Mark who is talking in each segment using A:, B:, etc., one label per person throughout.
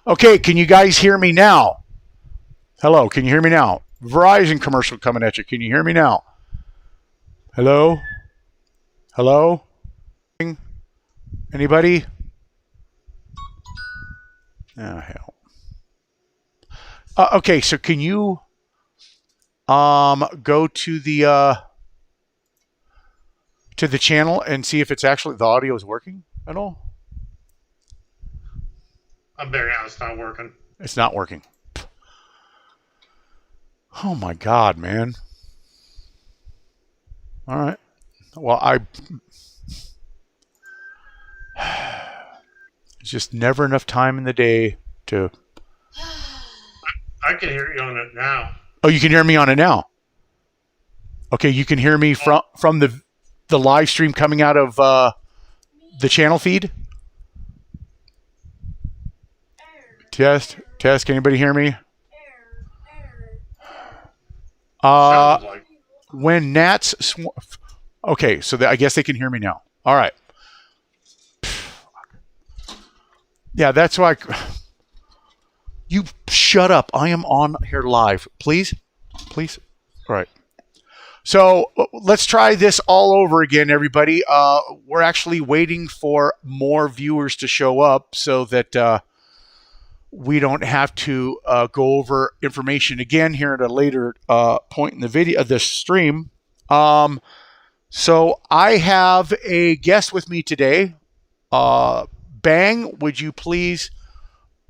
A: Okay, can you guys hear me now? Hello, can you hear me now? Verizon commercial coming at you. Can you hear me now? Hello? Hello? Anybody? Oh, hell. Okay, so can you go to the channel and see if it's actually the audio is working at all?
B: I'm there now. It's not working.
A: It's not working. Oh my God, man. All right. Well, it's just never enough time in the day to.
B: I can hear you on it now.
A: Oh, you can hear me on it now. Okay, you can hear me from the live stream coming out of the channel feed. Test. Can anybody hear me?
B: Like.
A: When gnats okay, so I guess they can hear me now. All right. Yeah, that's why. You shut up. I am on here live. Please. All right. So let's try this all over again, everybody. We're actually waiting for more viewers to show up so that we don't have to go over information again here at a later point in the video, this stream. So I have a guest with me today. Bang, would you please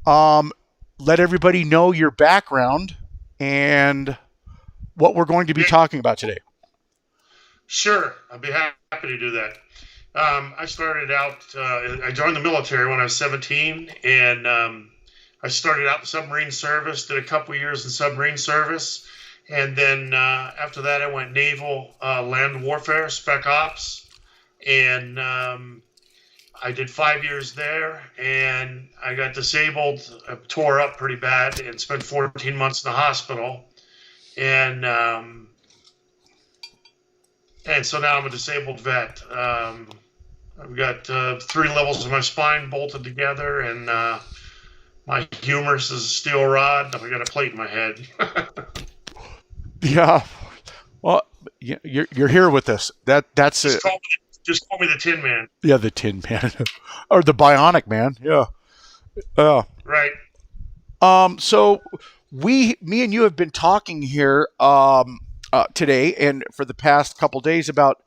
A: let everybody know your background and what we're going to be talking about today?
B: Sure, I'd be happy to do that. I started out, I joined the military when I was 17, and I started out in submarine service, did a couple years in submarine service, and then after that I went naval land warfare, spec ops, and I did 5 years there, and I got disabled, tore up pretty bad, and spent 14 months in the hospital, and so now I'm a disabled vet. I've got 3 levels of my spine bolted together, and my humerus is a steel rod. I've got a plate in my head.
A: Yeah. Well, you're here with us. That's it.
B: Just call me the Tin Man.
A: Yeah, the Tin Man, or the Bionic Man. Yeah.
B: Right.
A: So me and you have been talking here today and for the past couple days about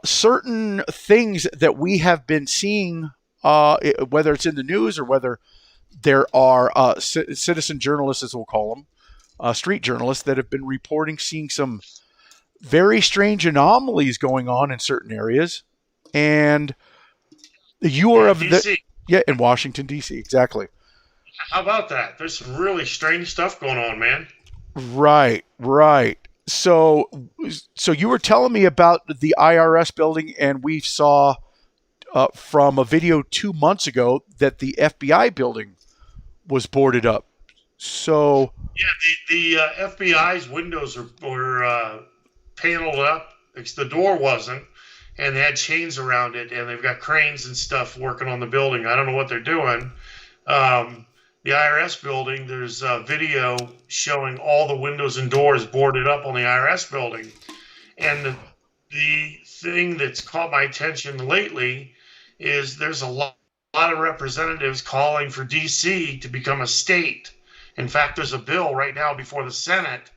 A: certain things that we have been seeing, whether it's in the news or whether there are citizen journalists, as we'll call them, street journalists, that have been reporting seeing some very strange anomalies going on in certain areas. And you are of
B: DC.
A: in Washington, D.C., exactly.
B: How about that? There's some really strange stuff going on, man.
A: Right. So you were telling me about the IRS building, and we saw from a video 2 months ago that the FBI building was boarded up. So
B: yeah, the FBI's windows were paneled up. The door wasn't, and they had chains around it, and they've got cranes and stuff working on the building. I don't know what they're doing. The IRS building, there's a video showing all the windows and doors boarded up on the IRS building. And the thing that's caught my attention lately is there's a lot of representatives calling for D.C. to become a state. In fact, there's a bill right now before the Senate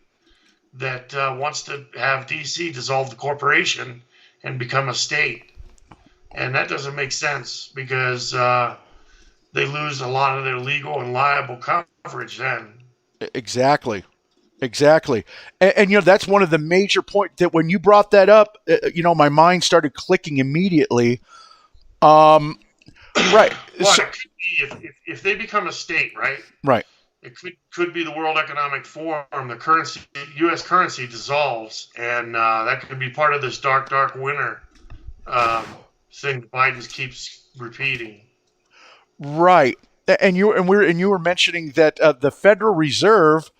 B: that wants to have D.C. dissolve the corporation and become a state. And that doesn't make sense because they lose a lot of their legal and liable coverage then.
A: Exactly. And that's one of the major points that when you brought that up, my mind started clicking immediately. Right.
B: Well, it could be if they become a state, right?
A: Right.
B: It could be the World Economic Forum. The currency, U.S. currency dissolves, and that could be part of this dark winter thing Biden keeps repeating.
A: Right, and you were mentioning that the Federal Reserve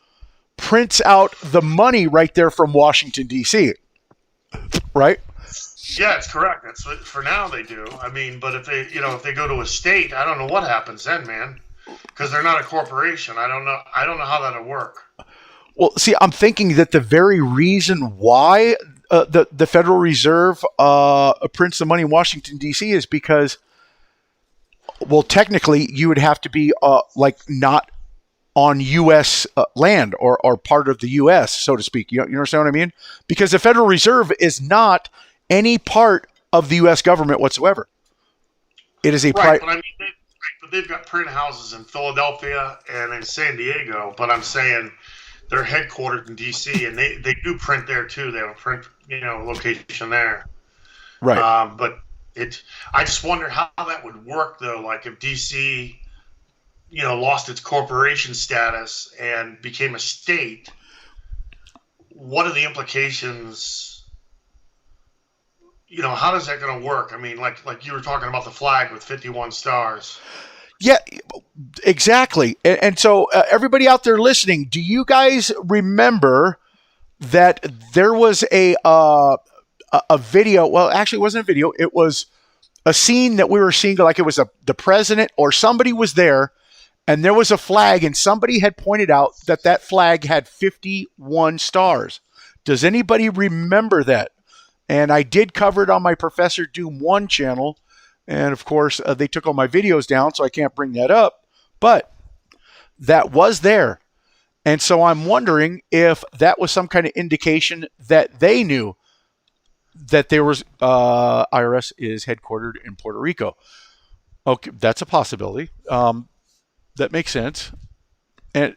A: prints out the money right there from Washington D.C. Right?
B: Yeah, it's correct. That's what, for now they do. I mean, but if they go to a state, I don't know what happens then, man, because they're not a corporation. I don't know. I don't know how that'll work.
A: Well, see, I'm thinking that the very reason why the Federal Reserve prints the money in Washington D.C. is because, well, technically, you would have to be like not on U.S. Land or part of the U.S., so to speak. You understand what I mean? Because the Federal Reserve is not any part of the U.S. government whatsoever. It is a
B: Right, but I mean, but they've got print houses in Philadelphia and in San Diego. But I'm saying they're headquartered in D.C. and they do print there too. They have a print location there.
A: right.
B: But I just wonder how that would work though. Like if DC lost its corporation status and became a state, what are the implications? How does that going to work? I mean, like you were talking about the flag with 51 stars.
A: Yeah, exactly. And so, everybody out there listening, do you guys remember that there was a video? Well, actually, it wasn't a video. It was a scene that we were seeing, like it was the president or somebody was there, and there was a flag, and somebody had pointed out that flag had 51 stars. Does anybody remember that? And I did cover it on my Professor Doom 1 channel. And of course, they took all my videos down, so I can't bring that up. But that was there. And so I'm wondering if that was some kind of indication that they knew that there was IRS is headquartered in Puerto Rico. Okay, that's a possibility. That makes sense. And,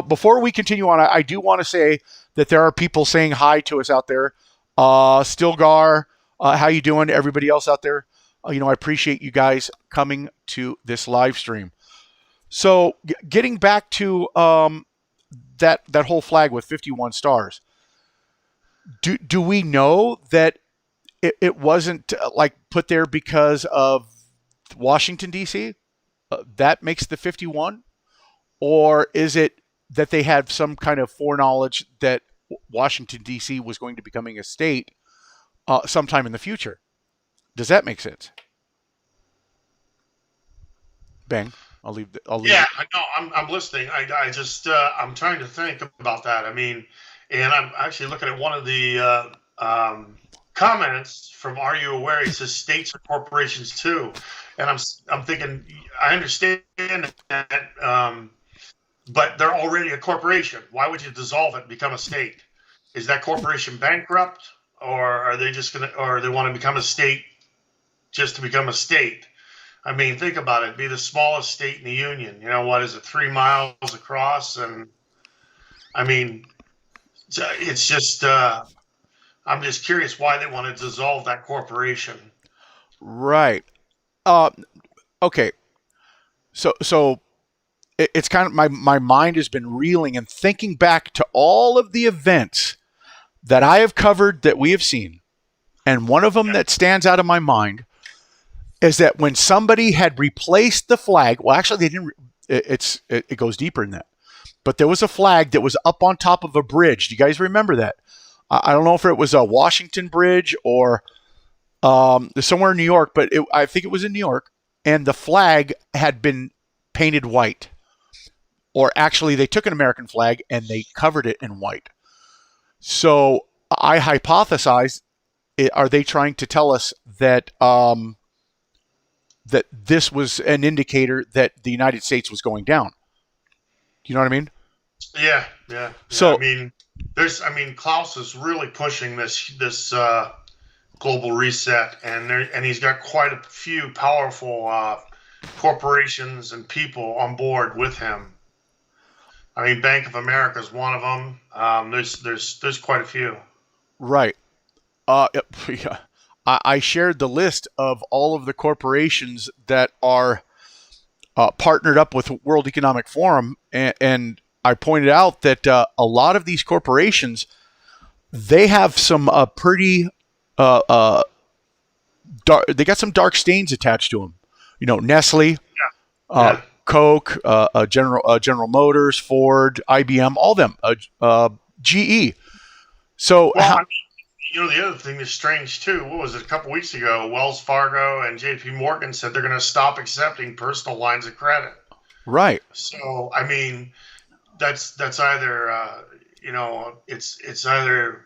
A: before we continue on, I do want to say that there are people saying hi to us out there. Stilgar, how you doing? Everybody else out there? I appreciate you guys coming to this live stream. So getting back to that whole flag with 51 stars, do we know that it wasn't like put there because of Washington, D.C.? That makes the 51? Or is it that they had some kind of foreknowledge that Washington, D.C. was going to becoming a state sometime in the future? Does that make sense? Bang. I'll leave.
B: Yeah, no, I'm listening. I just I'm trying to think about that. I mean, and I'm actually looking at one of the comments from Are You Aware? He says states are corporations too, and I'm thinking I understand that, but they're already a corporation. Why would you dissolve it and become a state? Is that corporation bankrupt, or are they just or they want to become a state just to become a state? I mean, think about it. Be the smallest state in the union. What is it, 3 miles across? And I mean, it's just, I'm just curious why they want to dissolve that corporation.
A: Right. Okay. So it's kind of my mind has been reeling and thinking back to all of the events that I have covered that we have seen. And one of them that stands out of my mind is that when somebody had replaced the flag, well, actually they didn't, it goes deeper than that, but there was a flag that was up on top of a bridge. Do you guys remember that? I don't know if it was a Washington Bridge or somewhere in New York, but I think it was in New York, and the flag had been painted white. Or actually, they took an American flag and they covered it in white. So I hypothesized, are they trying to tell us that that this was an indicator that the United States was going down? Do you know what I mean?
B: Yeah.
A: So
B: I mean, Klaus is really pushing this global reset, and he's got quite a few powerful corporations and people on board with him. I mean, Bank of America is one of them. There's quite a few.
A: Right. Yeah. I shared the list of all of the corporations that are partnered up with World Economic Forum, and I pointed out that a lot of these corporations, they have some pretty dark, they got some dark stains attached to them. Nestle, Coke, General Motors, Ford, IBM, all them, GE. So
B: well, the other thing that's strange too. What was it? A couple weeks ago, Wells Fargo and J.P. Morgan said they're going to stop accepting personal lines of credit.
A: Right.
B: So, I mean, that's either it's either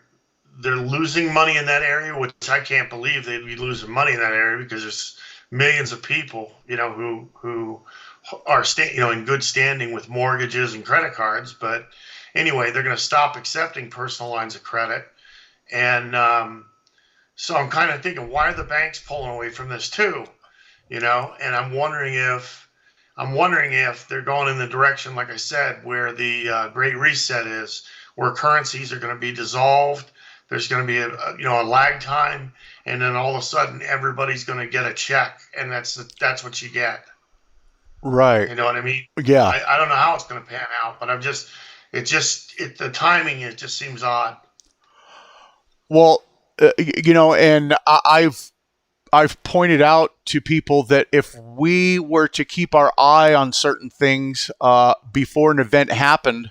B: they're losing money in that area, which I can't believe they'd be losing money in that area because there's millions of people, who are in good standing with mortgages and credit cards. But anyway, they're going to stop accepting personal lines of credit, and so I'm kind of thinking, why are the banks pulling away from this too? And I'm wondering if they're going in the direction, like I said, where the Great Reset is, where currencies are going to be dissolved. There's going to be a lag time, and then all of a sudden everybody's going to get a check, and that's what you get.
A: Right.
B: You know what I mean?
A: Yeah.
B: I don't know how it's going to pan out, but the timing, it just seems odd.
A: Well, and I've pointed out to people that if we were to keep our eye on certain things before an event happened,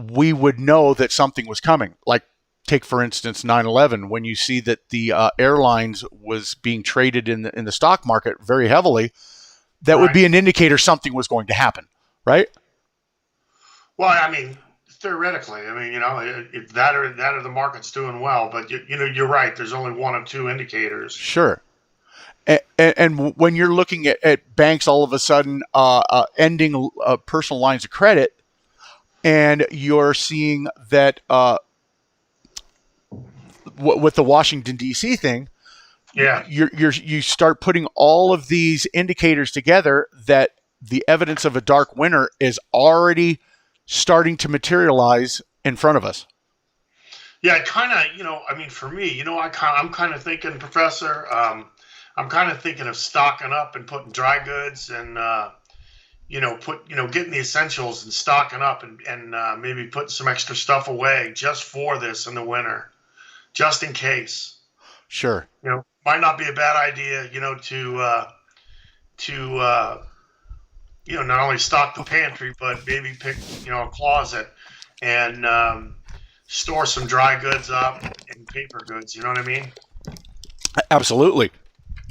A: we would know that something was coming. Like, take for instance 9/11, when you see that the airlines was being traded in the stock market very heavily, that would be an indicator something was going to happen, right?
B: Well, I mean, theoretically, I mean, if that or the market's doing well, but you're right. There's only one of two indicators.
A: Sure. And when you're looking at banks all of a sudden ending personal lines of credit, and you're seeing that with the Washington D.C. thing,
B: Yeah,
A: you start putting all of these indicators together that the evidence of a dark winter is already starting to materialize in front of us.
B: yeah. Kind of, I mean, for me, I'm kind of thinking, Professor. I'm kind of thinking of stocking up and putting dry goods and getting the essentials and stocking up and maybe putting some extra stuff away just for this in the winter, just in case.
A: Sure.
B: Might not be a bad idea, to not only stock the pantry, but maybe pick, a closet and store some dry goods up and paper goods. You know what I mean?
A: Absolutely.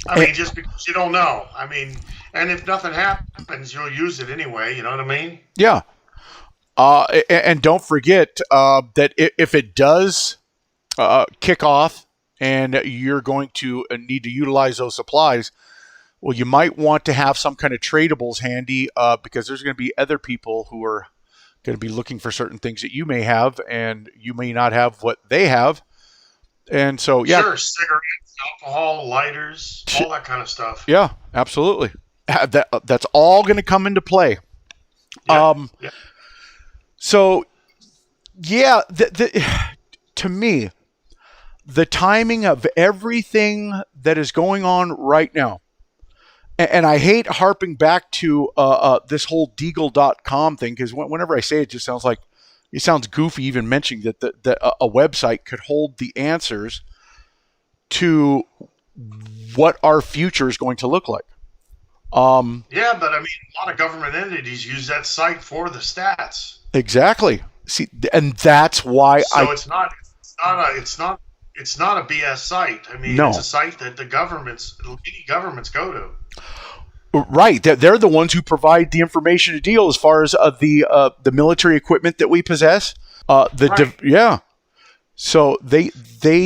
B: I mean, just because you don't know. I mean, and if nothing happens, you'll use it anyway. You know what I mean?
A: Yeah. And don't forget that if it does kick off and you're going to need to utilize those supplies, well, you might want to have some kind of tradables handy because there's going to be other people who are going to be looking for certain things that you may have, and you may not have what they have. And so, yeah.
B: Sure, cigarettes, alcohol, lighters, all that kind of stuff.
A: Yeah, absolutely. That's all going to come into play.
B: Yeah, yeah.
A: So, yeah, to me, the timing of everything that is going on right now, and I hate harping back to this whole Deagle.com thing, because whenever I say it, just sounds goofy even mentioning that a website could hold the answers to what our future is going to look like.
B: Yeah, but I mean, a lot of government entities use that site for the stats.
A: Exactly. See, and that's why
B: it's not a BS site. I mean, It's a site that many governments go to.
A: Right. They're the ones who provide the information to deal as far as the military equipment that we possess.
B: Right.
A: So they.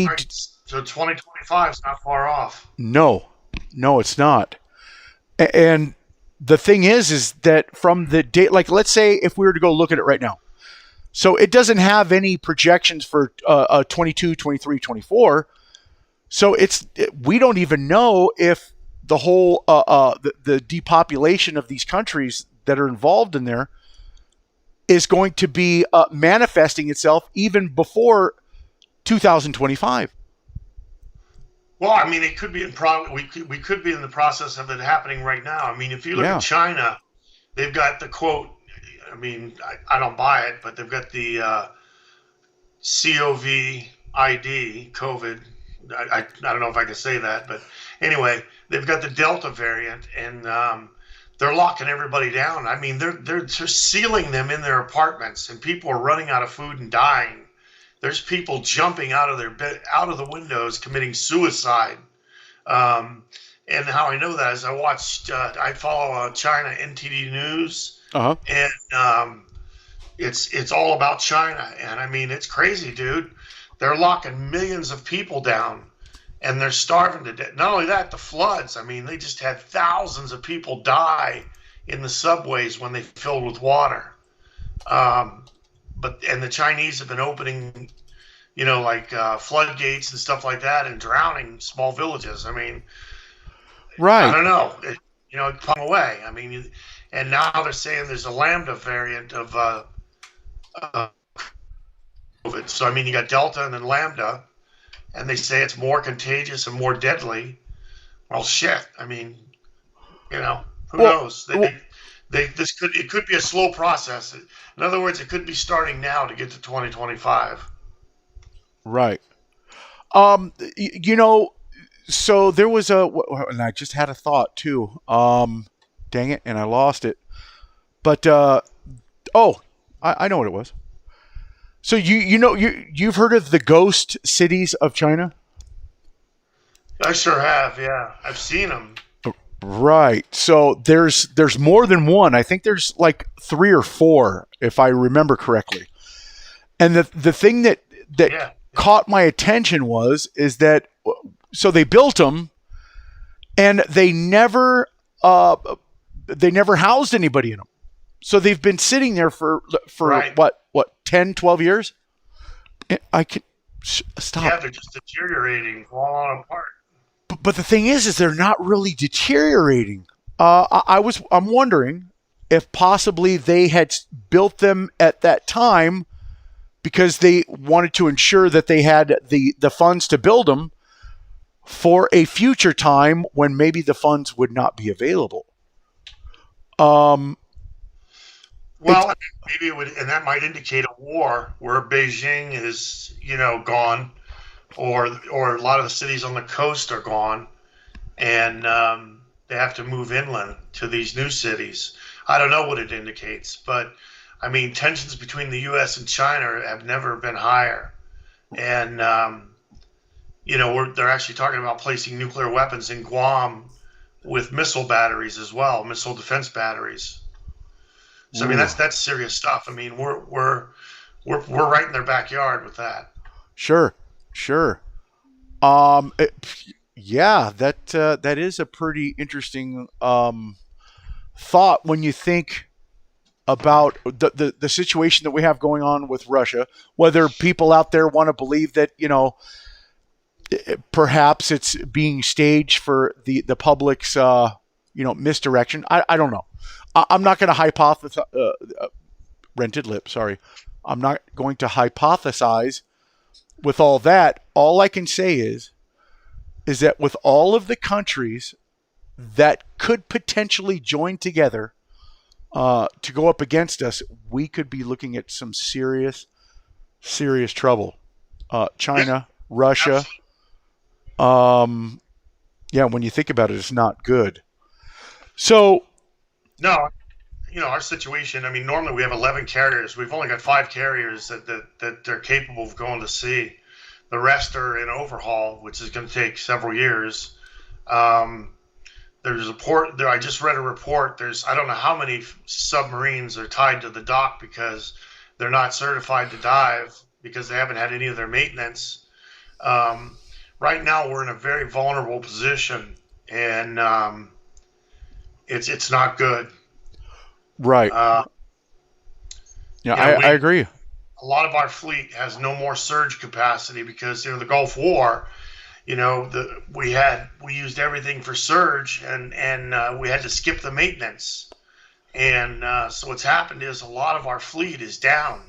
B: Right. So 2025 is not far off.
A: No, it's not. And the thing is that from the date, like, let's say if we were to go look at it right now. So it doesn't have any projections for 22, 23, 24. So we don't even know if the whole the depopulation of these countries that are involved in there is going to be manifesting itself even before 2025.
B: Well, I mean, it could be we could be in the process of it happening right now. I mean, if you look at China, they've got the quote. I mean, I don't buy it, but they've got the COVID. I don't know if I can say that, but anyway, they've got the Delta variant, and they're locking everybody down. I mean, they're just sealing them in their apartments, and people are running out of food and dying. There's people jumping out of their bed, out of the windows, committing suicide. Um, and how I know that is I follow China NTD News,
A: Uh-huh.
B: and it's all about China. And I mean, it's crazy, dude. They're locking millions of people down, and they're starving to death. Not only that, the floods. I mean, they just had thousands of people die in the subways when they filled with water. Um, and the Chinese have been opening, like floodgates and stuff like that, and drowning small villages. I mean, I
A: Right.
B: don't know. It come away. I mean, and now they're saying there's a Lambda variant of uh, COVID. So I mean, you got Delta and then Lambda, and they say it's more contagious and more deadly. Well, shit. I mean, who
A: Well,
B: knows?
A: well
B: It could be a slow process. In other words, it could be starting now to get to 2025.
A: right. You know, so there was and I just had a thought too. Dang it, and I lost it. But I know what it was. So you've heard of the ghost cities of China?
B: I sure have. Yeah, I've seen them.
A: Right. So there's more than one. I think there's like 3 or 4, if I remember correctly. And the thing that
B: Yeah.
A: caught my attention is that so they built them and uh, they never housed anybody in them. So they've been sitting there for
B: Right.
A: what 10, 12 years. I can stop.
B: Yeah, they're just deteriorating, falling apart.
A: But the thing is they're not really deteriorating. I'm wondering if possibly they had built them at that time because they wanted to ensure that they had the funds to build them for a future time when maybe the funds would not be available. Um, it's
B: Well, maybe it would, and that might indicate a war where Beijing is, gone, or a lot of the cities on the coast are gone, and they have to move inland to these new cities. I don't know what it indicates, but I mean, tensions between the U.S. and China have never been higher, and they're actually talking about placing nuclear weapons in Guam with missile batteries as well, missile defense batteries. So I mean,
A: ooh,
B: that's serious stuff. I mean, we're right in their backyard with that.
A: sure, sure. Um, it, yeah, that is a pretty interesting thought when you think about the situation that we have going on with Russia. Whether people out there want to believe that perhaps it's being staged for the public's misdirection. I don't know. I'm not going to hypothesize. Rented lip. Sorry, I'm not going to hypothesize with all that. All I can say is that with all of the countries that could potentially join together to go up against us, we could be looking at some serious, serious trouble.
B: Yeah,
A: China, Russia.
B: absolutely.
A: Um, yeah, when you think about it, it's not good. So,
B: No, our situation. I mean, normally we have 11 carriers. We've only got 5 carriers that are capable of going to sea. The rest are in overhaul, which is going to take several years. Um, there's a port there. I just read a report. I don't know how many submarines are tied to the dock because they're not certified to dive because they haven't had any of their maintenance. Um, right now, we're in a very vulnerable position, and it's not good.
A: right.
B: Uh,
A: Yeah,
B: you know,
A: I
B: we
A: agree.
B: a lot of our fleet has no more surge capacity because the Gulf War, we used everything for surge, and we had to skip the maintenance, and so what's happened is a lot of our fleet is down,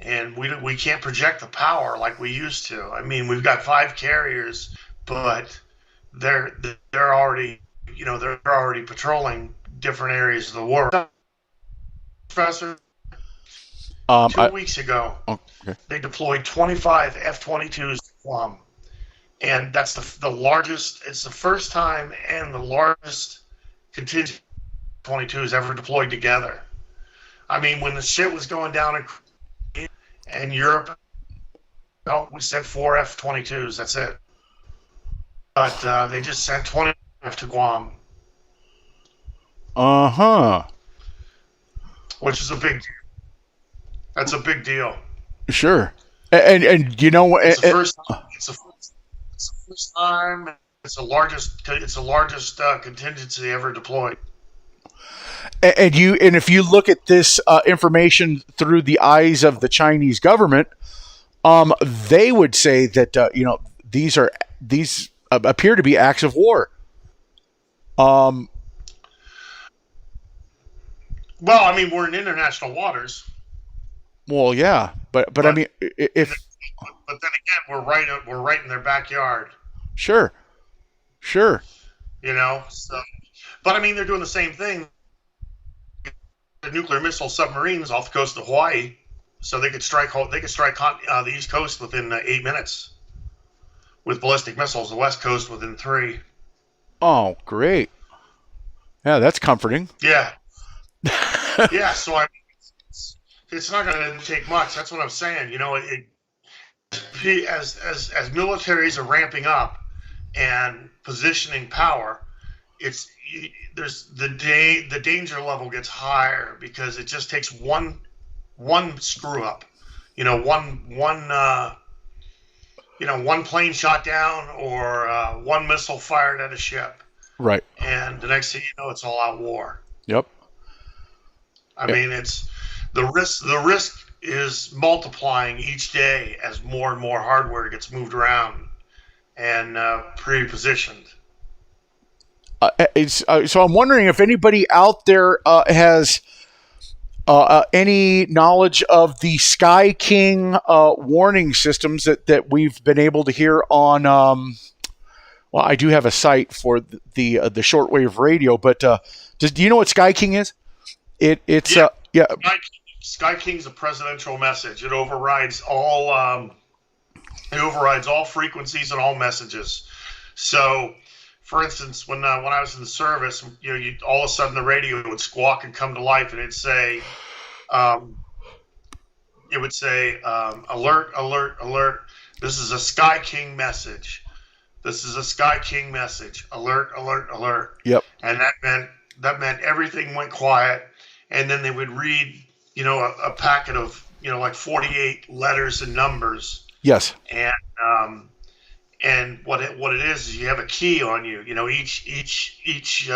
B: and we can't project the power like we used to. I mean, we've got 5 carriers, but they're they're already they're already patrolling different areas of the world. Professor, two
A: I
B: weeks ago,
A: oh, okay.
B: they deployed 25 F-22s to Guam, and that's the largest. It's the first time and the largest contingent of 22s ever deployed together. I mean, when the shit was going down in Europe No, we sent 4 F-22s. That's it. But they just sent 20 to Guam,
A: Uh-huh.
B: which is a big deal. That's a big deal.
A: Sure. And you know what?
B: It's the first time. It's the first time. It's the largest. It's the largest contingency ever deployed.
A: And if you look at this information through the eyes of the Chinese government, they would say that these appear to be acts of war.
B: Well, I mean, we're in international waters.
A: Well, yeah, but I mean, if
B: But then again, we're right in their backyard.
A: sure, sure,
B: So, but I mean, they're doing the same thing. The nuclear missile submarines off the coast of Hawaii, so they could strike. The East Coast within 8 minutes. With ballistic missiles, the West Coast within 3.
A: oh, great, yeah, that's comforting.
B: Yeah, yeah. So it's not going to take much. That's what I'm saying. As militaries are ramping up and positioning power, it's there's the danger level gets higher because it just takes one screw up, one plane shot down or one missile fired at a ship,
A: Right.
B: and the next thing you know, it's all out war.
A: Yep.
B: I mean, it's the risk. The risk is multiplying each day as more and more hardware gets moved around and pre-positioned.
A: So I'm wondering if anybody out there has any knowledge of the Sky King warning systems that we've been able to hear on. Well, I do have a site for the shortwave radio, but do you know what Sky King is? It's
B: Yeah. Sky King's a presidential message. It overrides all. It overrides all frequencies and all messages. So, for instance, when I was in the service, all of a sudden the radio would squawk and come to life, and it'd say, "Alert, alert, alert! This is a Sky King message. This is a Sky King message. Alert, alert, alert!"
A: Yep.
B: And that meant everything went quiet, and then they would read, a packet of, like 48 letters and numbers.
A: Yes.
B: And what it is you have a key on you. Each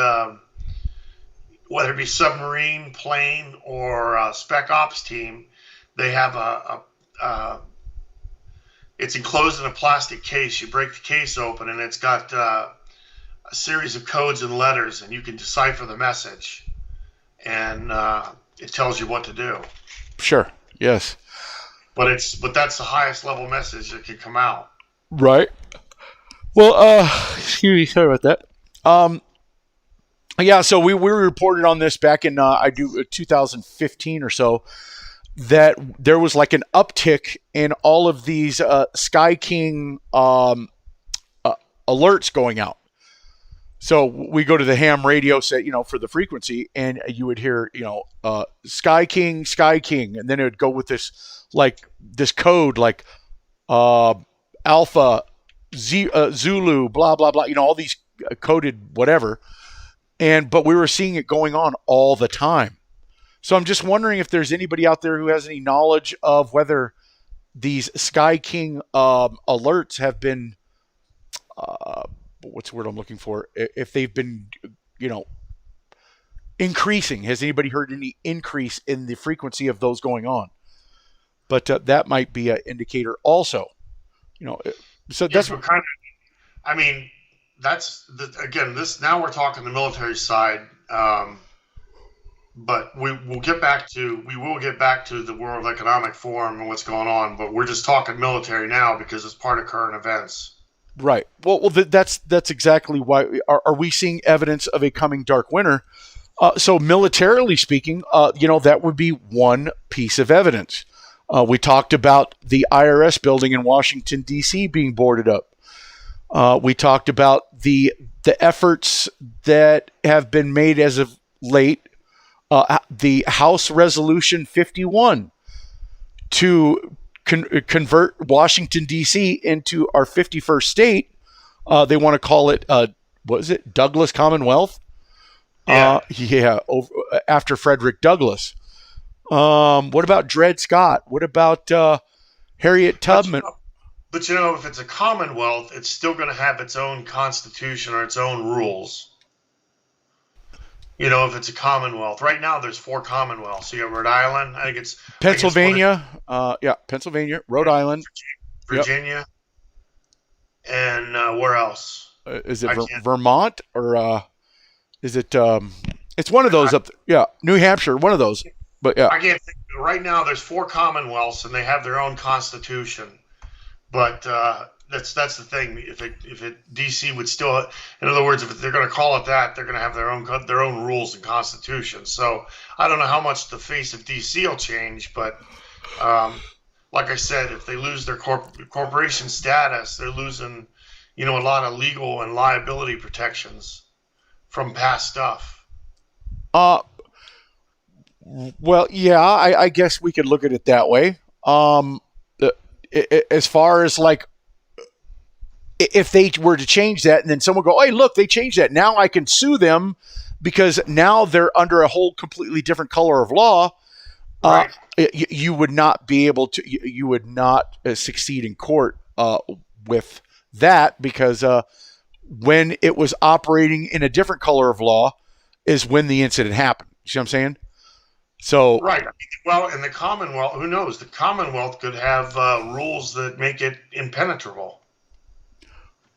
B: whether it be submarine, plane, or spec ops team, they have it's enclosed in a plastic case. You break the case open, and it's got a series of codes and letters, and you can decipher the message, and it tells you what to do.
A: Sure. Yes.
B: But that's the highest level message that can come out.
A: Right. Well, excuse me, sorry about that. Yeah, so we reported on this back in 2015 or so, that there was like an uptick in all of these Sky King alerts going out. So we go to the ham radio set, for the frequency, and you would hear, Sky King, and then it would go with this code like Alpha, Zulu, blah blah blah, all these coded whatever, but we were seeing it going on all the time. So I'm just wondering if there's anybody out there who has any knowledge of whether these Sky King alerts have been what's the word I'm looking for? If they've been, increasing. Has anybody heard any increase in the frequency of those going on? But that might be an indicator also. So that's
B: what kind of. I mean, that's this. Now we're talking the military side, but we will get back to the World Economic Forum and what's going on. But we're just talking military now because it's part of current events.
A: Right. Well, that's exactly why. Are we seeing evidence of a coming dark winter? So militarily speaking, that would be one piece of evidence. We talked about the IRS building in Washington, D.C. being boarded up. We talked about the efforts that have been made as of late, the House Resolution 51 to convert Washington D.C. into our 51st state. They want to call it what is it, Douglas Commonwealth?
B: Yeah.
A: After Frederick Douglass. What about Dred Scott? What about Harriet Tubman?
B: But if it's a commonwealth, it's still going to have its own constitution or its own rules. If it's a commonwealth. Right now, there's 4 commonwealths. So you have Rhode Island. I think it's
A: Pennsylvania. Pennsylvania, Rhode Island,
B: Virginia, and where else?
A: Is it Vermont or is it? It's one of those up there. Yeah, New Hampshire, one of those. But yeah,
B: I can't think. Right now, there's 4 commonwealths, and they have their own constitution. But that's the thing. If DC would still, in other words, if they're going to call it that, they're going to have their own rules and constitution. So I don't know how much the face of DC will change, but like I said, if they lose their corporation status, they're losing, a lot of legal and liability protections from past stuff.
A: Well, yeah, I guess we could look at it that way. As far as like, if they were to change that and then someone go, hey, look, they changed that. Now I can sue them because now they're under a whole completely different color of law.
B: Right.
A: You would not be able to, you would not succeed in court with that because when it was operating in a different color of law is when the incident happened. You see what I'm saying? So
B: right. Well, in the Commonwealth, who knows? The Commonwealth could have rules that make it impenetrable.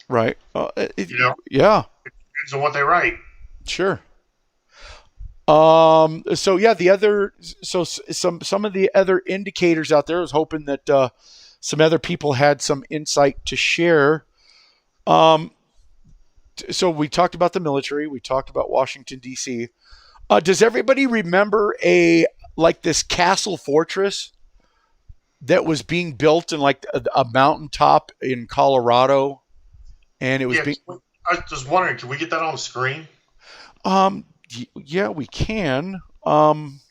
A: Right.
B: Yeah.
A: It
B: depends on what they write.
A: Sure. So yeah, some of the other indicators out there, I was hoping that some other people had some insight to share. So we talked about the military. We talked about Washington, D.C. Does everybody remember this castle fortress that was being built in like a mountaintop in Colorado? And it was
B: I was just wondering, can we get that on the screen?
A: Yeah, we can.
B: It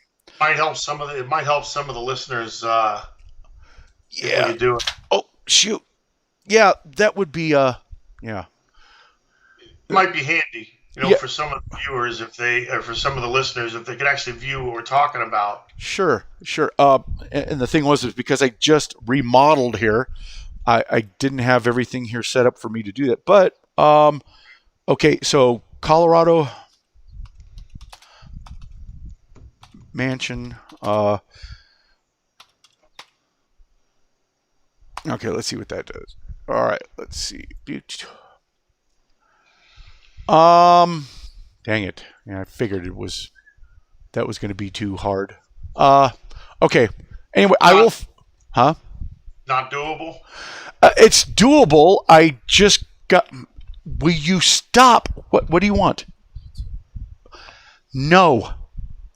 B: might help some of the listeners.
A: Yeah.
B: If we could do it.
A: Oh, shoot. Yeah, that would be yeah.
B: It might be handy, for some of the viewers, for some of the listeners, if they could actually view what we're talking about.
A: Sure. And the thing was because I just remodeled here, I didn't have everything here set up for me to do that. But okay, so Colorado mansion. Okay, let's see what that does. All right, let's see. Dang it. Yeah, I figured that was going to be too hard. Okay. Anyway, I will. Huh?
B: Not doable?
A: It's doable. I just got. Will you stop? What do you want? No.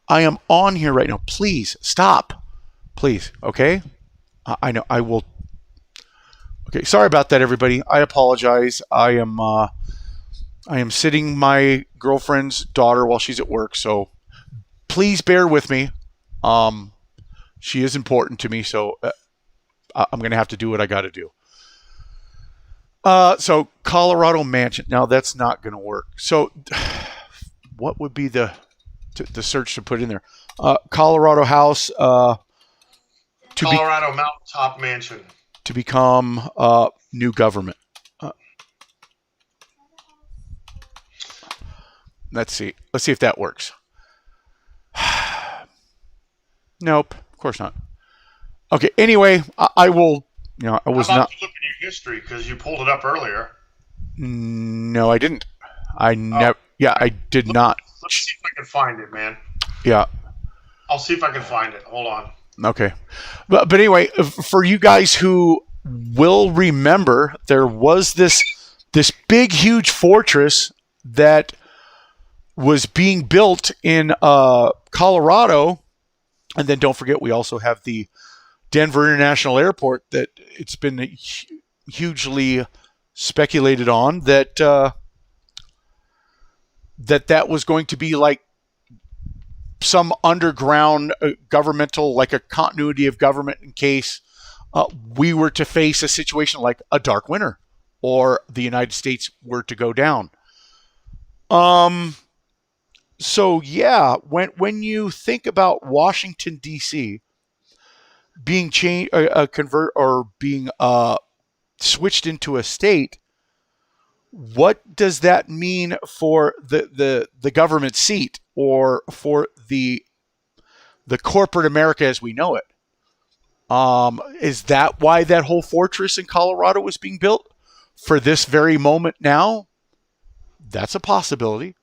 A: I am on here right now. Please stop. Please. Okay? I know. I will. Okay. Sorry about that, everybody. I apologize. I am sitting my girlfriend's daughter while she's at work, so please bear with me. She is important to me, so I'm going to have to do what I got to do. So Colorado mansion. Now that's not going to work. So what would be the search to put in there? Colorado house.
B: Colorado mountaintop mansion.
A: To become new government. Let's see. Let's see if that works. Nope. Of course not. Okay. Anyway, I will. I was
B: How about
A: not.
B: you look in your history because you pulled it up earlier.
A: No, I didn't. I never. Yeah, I did not.
B: Let's see if I can find it, man.
A: Yeah.
B: I'll see if I can find it. Hold on.
A: Okay. But anyway, for you guys who will remember, there was this big, huge fortress that was being built in Colorado. And then don't forget, we also have the Denver International Airport that it's been hugely speculated on that that was going to be like some underground governmental, like a continuity of government in case we were to face a situation like a dark winter, or the United States were to go down. So yeah, when you think about Washington D.C. being changed, convert or being switched into a state, what does that mean for the government seat, or for the corporate America as we know it? Is that why that whole fortress in Colorado was being built for this very moment now? That's a possibility.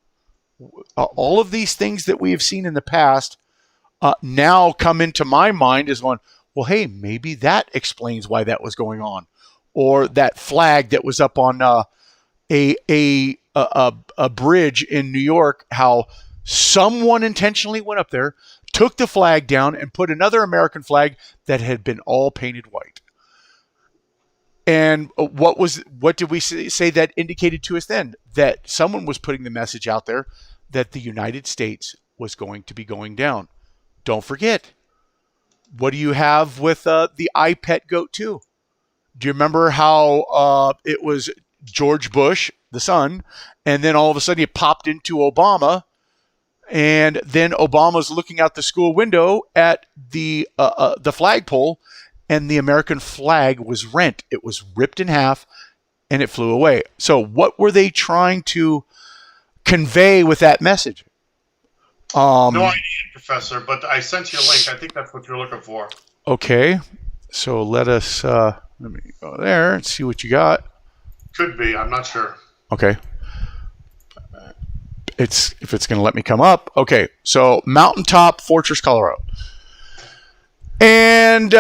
A: All of these things that we have seen in the past now come into my mind as going, well, hey, maybe that explains why that was going on. Or that flag that was up on a bridge in New York, how someone intentionally went up there, took the flag down, and put another American flag that had been all painted white. And what did we say that indicated to us then? That someone was putting the message out there that the United States was going to be going down. Don't forget, what do you have with the I Pet Goat 2? Do you remember how it was George Bush, the son, and then all of a sudden he popped into Obama, and then Obama's looking out the school window at the flagpole, and the American flag was rent. It was ripped in half, and it flew away. So what were they trying to convey with that message?
B: No idea, Professor, but I sent you a link. I think that's what you're looking for.
A: Okay, so let me go there and see what you got.
B: Could be. I'm not sure.
A: Okay. If it's going to let me come up. Okay, so Mountaintop Fortress, Colorado. And,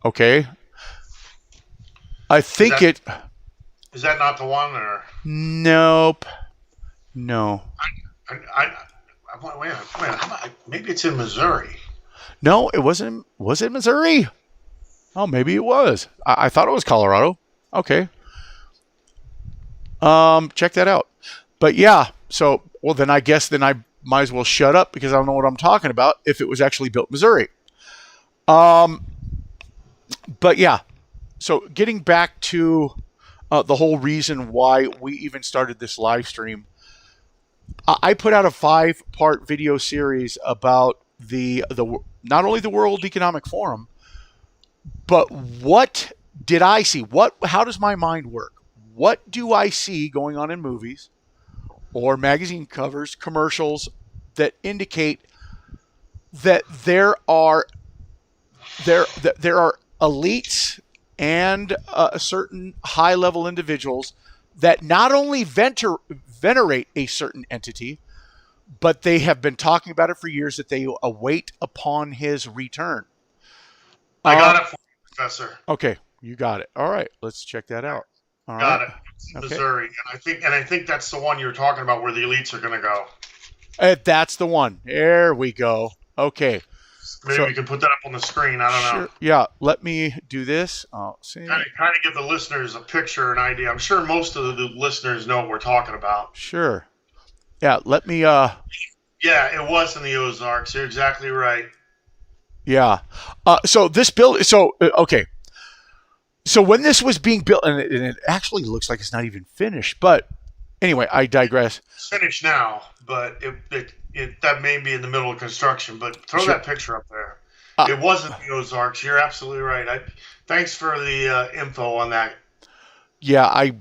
A: okay. I think
B: Is that not the one, or?
A: Nope. No.
B: Wait, maybe it's in Missouri.
A: No, it wasn't. Was it Missouri? Oh, maybe it was. I thought it was Colorado. Okay. Check that out. But yeah, so, well, then I guess I might as well shut up because I don't know what I'm talking about if it was actually built in Missouri. But yeah, so getting back to the whole reason why we even started this live stream, I put out a 5-part video series about the not only the World Economic Forum, but what did I see? How does my mind work? What do I see going on in movies or magazine covers, commercials that indicate that there are elites and certain high-level individuals that not only venerate a certain entity, but they have been talking about it for years, that they await upon his return.
B: I got it for you, Professor.
A: Okay, you got it. All right, let's check that out. All
B: got
A: right.
B: it. It's Missouri, and I think that's the one you were talking about where the elites are going to go.
A: That's the one. There we go. Okay.
B: Maybe we can put that up on the screen. I don't know.
A: Yeah, let me do this. I'll see.
B: Kind of give the listeners a picture, an idea. I'm sure most of the listeners know what we're talking about.
A: Sure. Yeah, let me.
B: Yeah, it was in the Ozarks. You're exactly right.
A: Yeah. So this build. So okay. So when this was being built, and it actually looks like it's not even finished, but anyway, I digress.
B: It's finished now, but that may be in the middle of construction. But throw that picture up there. It wasn't the Ozarks. You're absolutely right. Thanks for the info on that.
A: Yeah,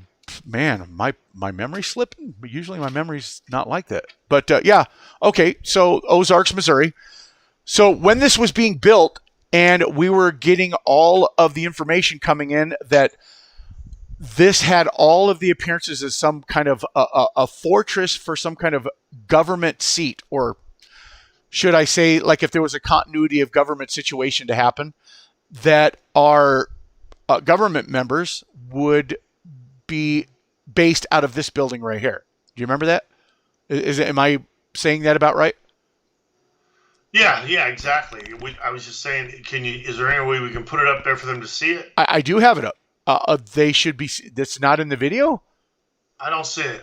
A: my memory's slipping. But usually my memory's not like that. But yeah, okay. So Ozarks, Missouri. So when this was being built, and we were getting all of the information coming in that this had all of the appearances as some kind of a fortress for some kind of government seat, or should I say, like if there was a continuity of government situation to happen, that our government members would be based out of this building right here. Do you remember that? Am I saying that about right?
B: Yeah, exactly. I was just saying, is there any way we can put it up there for them to see it?
A: I do have it up. They should be. That's not in the video?
B: I don't see it.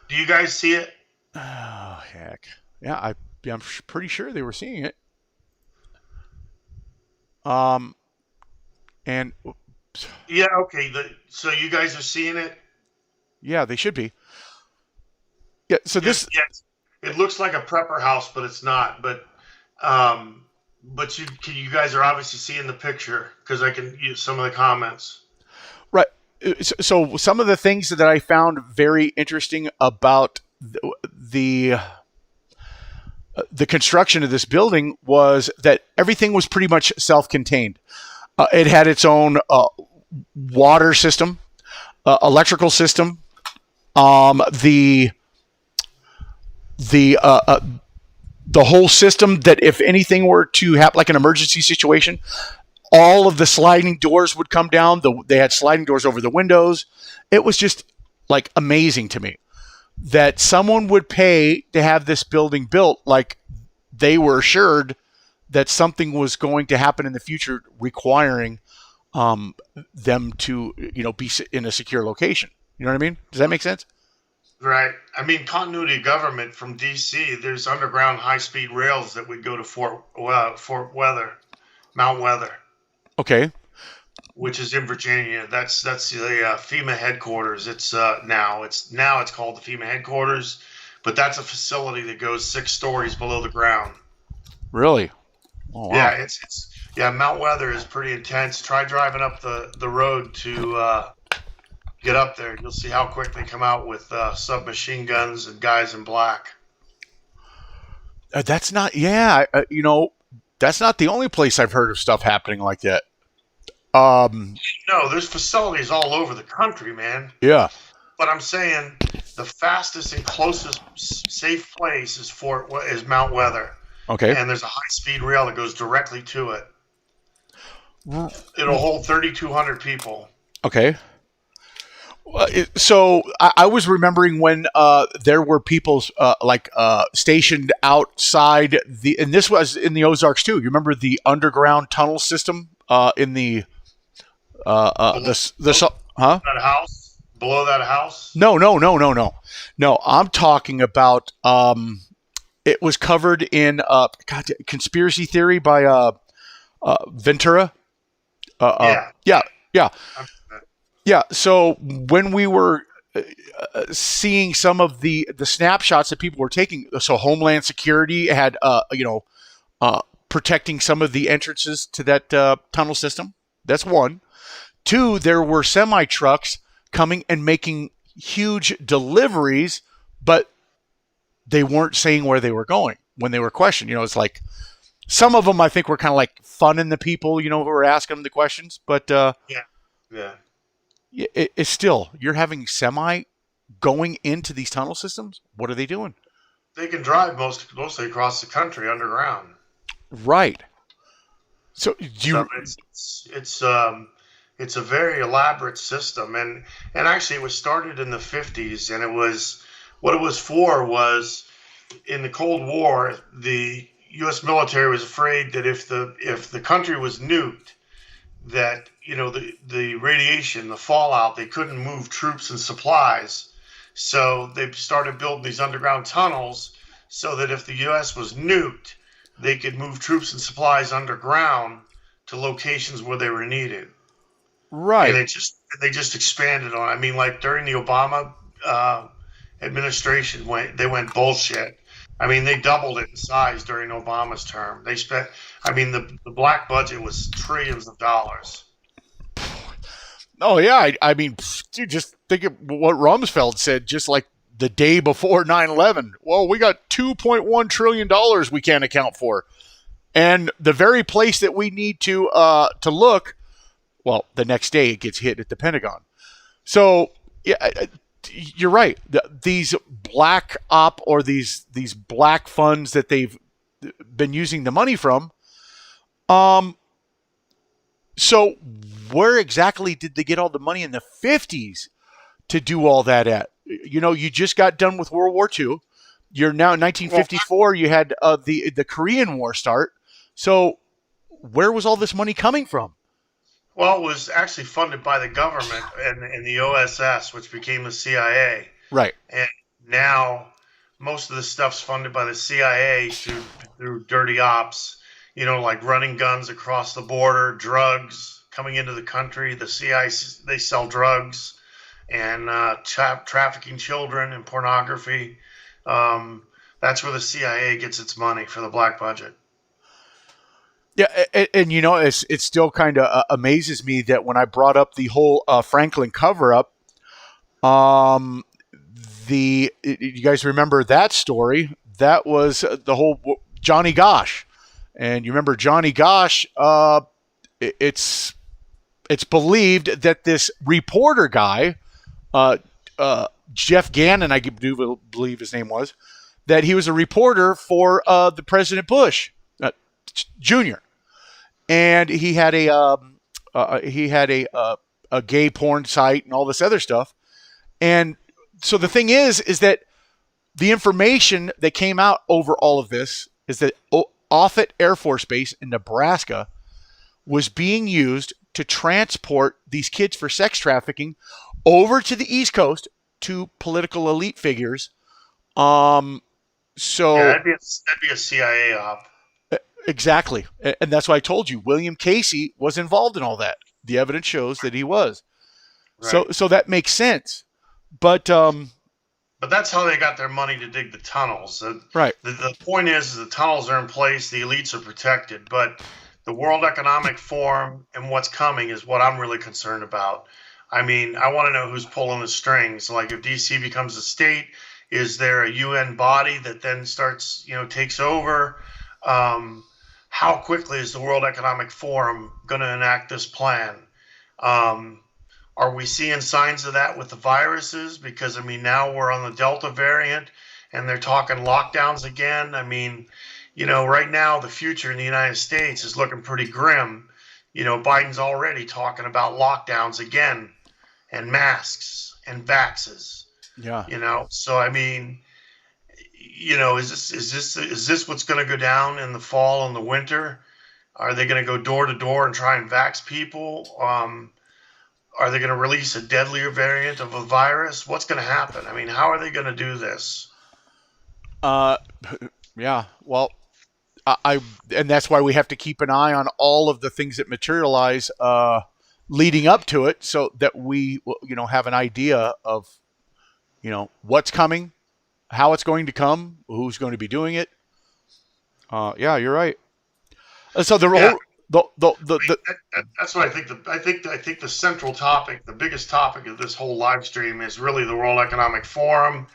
B: Do you guys see it?
A: Oh, heck. Yeah, I'm pretty sure they were seeing it. Um, and
B: Yeah, okay. So you guys are seeing it?
A: yeah, they should be. Yeah. So
B: Yeah,
A: this,
B: yeah. It looks like a prepper house, but it's not. Um, but you guys are obviously seeing the picture because I can use some of the comments.
A: right. So some of the things that I found very interesting about the the construction of this building was that everything was pretty much self-contained. It had its own water system, electrical system. The the uh, uh, the whole system that if anything were to happen, like an emergency situation, all of the sliding doors would come down. They had sliding doors over the windows. It was just like amazing to me that someone would pay to have this building built. Like they were assured that something was going to happen in the future requiring them to, be in a secure location. You know what I mean? Does that make sense?
B: Right. I mean, continuity of government from DC. There's underground high-speed rails that would go to Fort Weather, Mount Weather,
A: Okay.
B: which is in Virginia. That's the FEMA headquarters. It's called the FEMA headquarters, but that's a facility that goes 6 stories below the ground.
A: Really? Oh, wow.
B: Yeah, it's Mount Weather is pretty intense. Try driving up the road to get up there. You'll see how quick they come out with submachine guns and guys in black.
A: That's not, yeah, that's not the only place I've heard of stuff happening like that.
B: No, there's facilities all over the country, man.
A: Yeah.
B: But I'm saying the fastest and closest safe place is Mount Weather,
A: Okay.
B: and there's a high-speed rail that goes directly to it. It'll hold 3,200 people.
A: Okay. So I was remembering when there were people stationed outside and this was in the Ozarks too. You remember the underground tunnel system in the huh?
B: That house below that house.
A: No. I'm talking about it was covered in conspiracy theory by Ventura. Yeah. Yeah. So when we were seeing some of the snapshots that people were taking, so Homeland Security had protecting some of the entrances to that tunnel system. That's one. Two, there were semi trucks coming and making huge deliveries, but they weren't saying where they were going when they were questioned. It's like some of them I think were kind of like funning the people, who were asking them the questions, but
B: Yeah.
A: It's still, you're having semi going into these tunnel systems. What are they doing?
B: They can drive mostly across the country underground.
A: Right. So
B: it's a very elaborate system, and actually it was started in the 50s, and it was in the Cold War, the U.S. military was afraid that if the country was nuked, that the radiation, the fallout, they couldn't move troops and supplies, so they started building these underground tunnels so that if the U.S. was nuked, they could move troops and supplies underground to locations where they were needed.
A: Right.
B: And they just expanded on. I mean, like during the Obama administration, they went bullshit. I mean, they doubled it in size during Obama's term. They spent, the black budget was trillions of dollars.
A: Oh, yeah. I mean, dude, just think of what Rumsfeld said just like the day before 9/11. Well, we got $2.1 trillion we can't account for. And the very place that we need to look, well, the next day it gets hit at the Pentagon. So, yeah, you're right. These black op or these black funds that they've been using the money from. So where exactly did they get all the money in the 50s to do all that at? You just got done with World War II. You're now in 1954. You had the Korean War start. So where was all this money coming from?
B: Well, it was actually funded by the government and the OSS, which became the CIA.
A: Right.
B: And now most of the stuff's funded by the CIA through dirty ops. Like running guns across the border, drugs coming into the country. The CIA, they sell drugs and trafficking children and pornography. That's where the CIA gets its money for the black budget.
A: Yeah, and it still kind of amazes me that when I brought up the whole Franklin cover up, um, you guys remember that story? That was the whole Johnny Gosch, and you remember Johnny Gosch? It's believed that this reporter guy, uh, Jeff Gannon, I do believe his name was, that he was a reporter for the President Bush Jr. And he had a gay porn site and all this other stuff. And so the thing is that the information that came out over all of this is that Offutt Air Force Base in Nebraska was being used to transport these kids for sex trafficking over to the East Coast to political elite figures. So
B: yeah, that'd be a CIA op.
A: Exactly. And that's why I told you William Casey was involved in all that. The evidence shows that he was. Right. So that makes sense. But
B: that's how they got their money to dig the tunnels.
A: Right.
B: The point is the tunnels are in place, the elites are protected, but the World Economic Forum and what's coming is what I'm really concerned about. I mean, I want to know who's pulling the strings. Like if DC becomes a state, is there a UN body that then starts, takes over? How quickly is the World Economic Forum going to enact this plan? Are we seeing signs of that with the viruses? Because, now we're on the Delta variant and they're talking lockdowns again. Right now the future in the United States is looking pretty grim. Biden's already talking about lockdowns again and masks and vaxes.
A: Yeah.
B: So, is this what's going to go down in the fall and the winter? Are they going to go door to door and try and vax people? Are they going to release a deadlier variant of a virus? What's going to happen? How are they going to do this?
A: Yeah. Well, and that's why we have to keep an eye on all of the things that materialize leading up to it, so that we have an idea of what's coming, how it's going to come, who's going to be doing it. Yeah, you're right. So
B: that's what I think. I think the central topic, the biggest topic of this whole live stream is really the World Economic Forum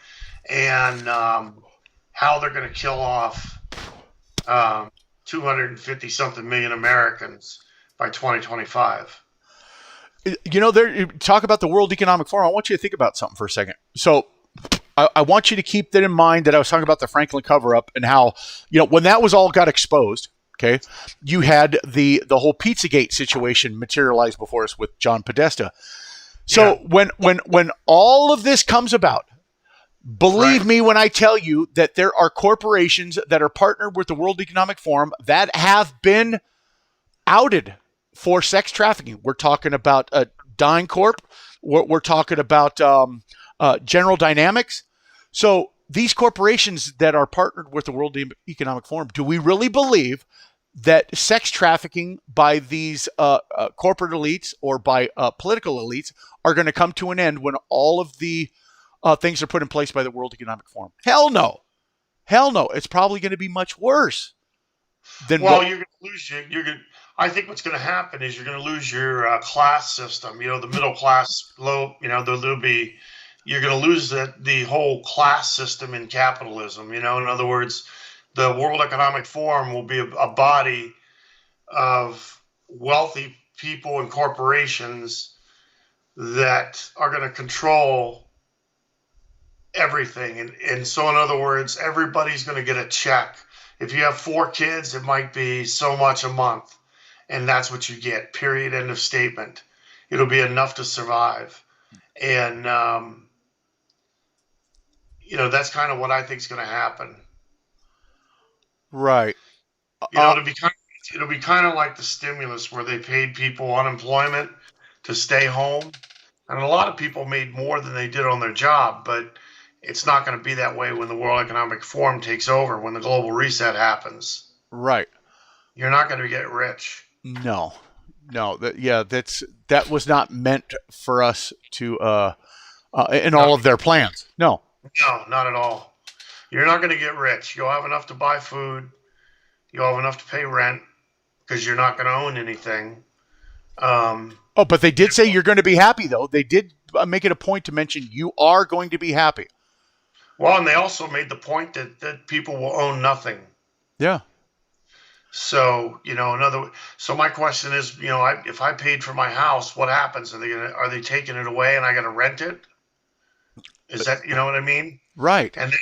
B: and how they're going to kill off 250 something million Americans by 2025.
A: Talk about the World Economic Forum. I want you to think about something for a second. So I want you to keep that in mind, that I was talking about the Franklin cover-up and how, when that was all got exposed, okay, you had the whole Pizzagate situation materialize before us with John Podesta. So when all of this comes about, believe me when I tell you that there are corporations that are partnered with the World Economic Forum that have been outed for sex trafficking. We're talking about DynCorp. We're talking about General Dynamics. So these corporations that are partnered with the World Economic Forum, do we really believe that sex trafficking by these corporate elites or by political elites are going to come to an end when all of the things are put in place by the World Economic Forum? Hell no. Hell no. It's probably going to be much worse than
B: you're going to lose I think what's going to happen is you're going to lose your class system. The middle class, you're going to lose the whole class system in capitalism. In other words, the World Economic Forum will be a body of wealthy people and corporations that are going to control everything. And so, in other words, everybody's going to get a check. If you have 4 kids, it might be so much a month. And that's what you get, period, end of statement. It'll be enough to survive. And, that's kind of what I think is going to happen.
A: Right.
B: It'll be kind of like the stimulus where they paid people unemployment to stay home. And a lot of people made more than they did on their job, but It's not going to be that way when the World Economic Forum takes over, when the global reset happens.
A: Right.
B: You're not going to get rich.
A: No. That was not meant for us to in all of their plans. No.
B: No, not at all. You're not going to get rich. You'll have enough to buy food. You'll have enough to pay rent because you're not going to own anything.
A: But they did say you're going to be happy, though. They did make it a point to mention you are going to be happy.
B: Well, and they also made the point that people will own nothing.
A: Yeah.
B: So, so my question is, if I paid for my house, what happens? Are they taking it away and I got to rent it? Is that, you know what I mean?
A: Right.
B: And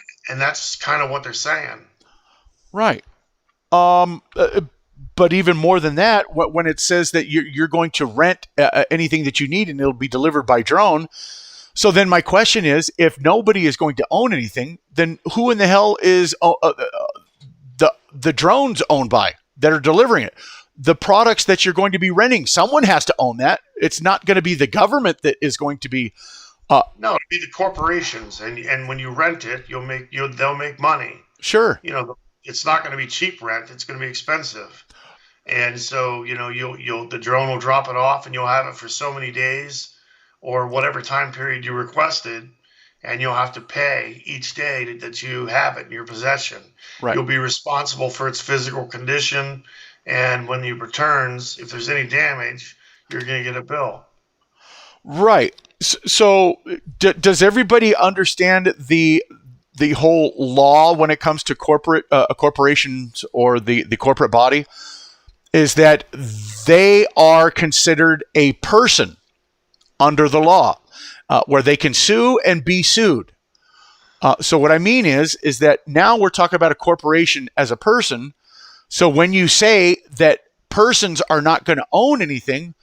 B: that's kind of what they're saying.
A: Right. But even more than that, when it says that you're going to rent anything that you need and it'll be delivered by drone. So then my question is, if nobody is going to own anything, then who in the hell is the drones owned by that are delivering it? The products that you're going to be renting, someone has to own that. It's not going to be the government that is going to be.
B: No, it'll be the corporations, and when you rent it, they'll make money.
A: Sure.
B: It's not going to be cheap rent. It's going to be expensive. And so, the drone will drop it off and you'll have it for so many days or whatever time period you requested. And you'll have to pay each day that you have it in your possession.
A: Right.
B: You'll be responsible for its physical condition. And when it returns, if there's any damage, you're going to get a bill.
A: Right. So does everybody understand the whole law when it comes to corporations or the corporate body? Is that they are considered a person under the law, where they can sue and be sued. So what I mean is that now we're talking about a corporation as a person. So when you say that persons are not going to own anything,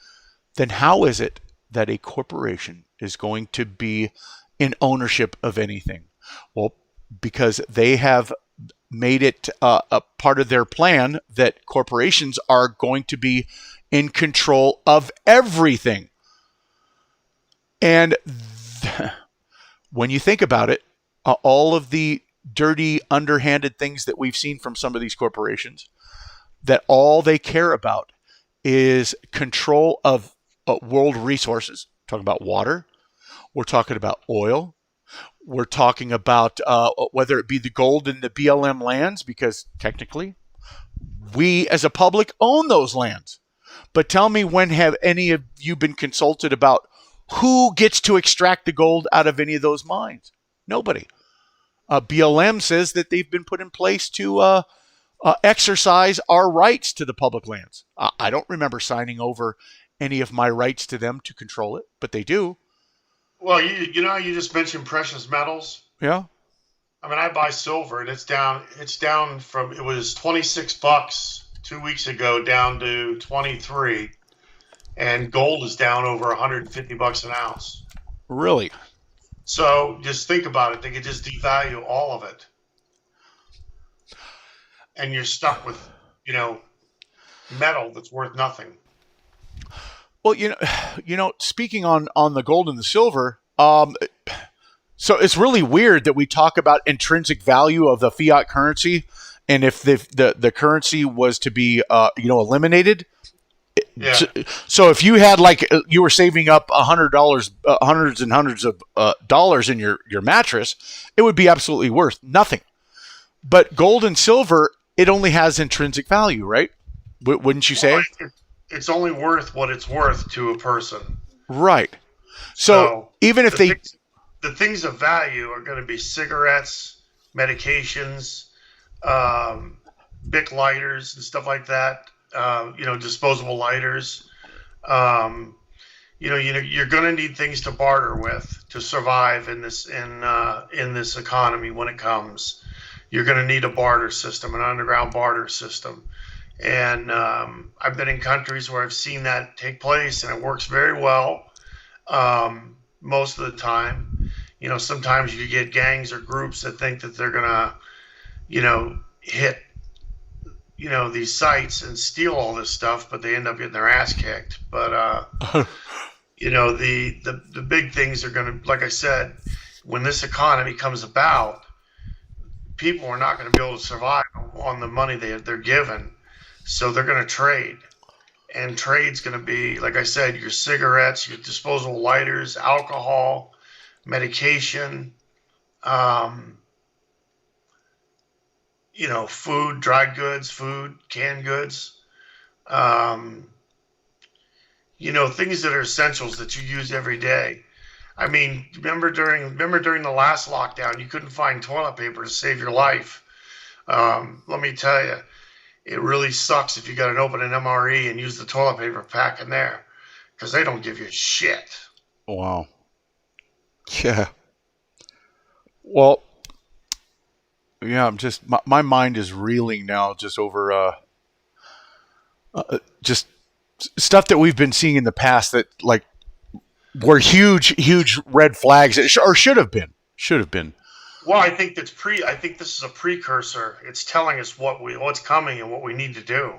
A: then how is it that a corporation is going to be in ownership of anything? Well, because they have made it a part of their plan that corporations are going to be in control of everything. And when you think about it, all of the dirty, underhanded things that we've seen from some of these corporations, that all they care about is control of world resources. We're talking about water. We're talking about oil. We're talking about whether it be the gold in the BLM lands, because technically we as a public own those lands. But tell me, when have any of you been consulted about who gets to extract the gold out of any of those mines? Nobody. BLM says that they've been put in place to exercise our rights to the public lands. I don't remember signing over any of my rights to them to control it, but they do.
B: Well, you just mentioned precious metals.
A: Yeah.
B: I mean, I buy silver and it's down from, it was $26 2 weeks ago down to 23, and gold is down over $150 an ounce.
A: Really?
B: So just think about it. They could just devalue all of it. And you're stuck with, metal that's worth nothing.
A: Well, speaking on the gold and the silver, so it's really weird that we talk about intrinsic value of the fiat currency, and if the currency was to be eliminated.
B: Yeah.
A: So if you had you were saving up $100, hundreds and hundreds of dollars in your mattress, it would be absolutely worth nothing. But gold and silver, it only has intrinsic value, right? Wouldn't you say?
B: Well, it's only worth what it's worth to a person.
A: Right. So even if the
B: things of value are going to be cigarettes, medications, Bic lighters and stuff like that. Disposable lighters. You're going to need things to barter with to survive in this economy when it comes. You're going to need a barter system, an underground barter system. And I've been in countries where I've seen that take place, and it works very well most of the time. Sometimes you get gangs or groups that think that they're going to, hit, these sites and steal all this stuff, but they end up getting their ass kicked. But, the big things are going to, like I said, when this economy comes about, people are not going to be able to survive on the money they're given. So they're going to trade. And trade's going to be, like I said, your cigarettes, your disposable lighters, alcohol, medication, um, food, dry goods, food, canned goods, um, things that are essentials that you use every day. I mean, remember during the last lockdown, you couldn't find toilet paper to save your life. Let me tell you, it really sucks if you got to open an MRE and use the toilet paper pack in there, because they don't give you shit.
A: Wow. Yeah. Well, yeah, I'm just my mind is reeling now just over just stuff that we've been seeing in the past that like were huge red flags or should have been.
B: Well, I think I think this is a precursor. It's telling us what's coming and what we need to do.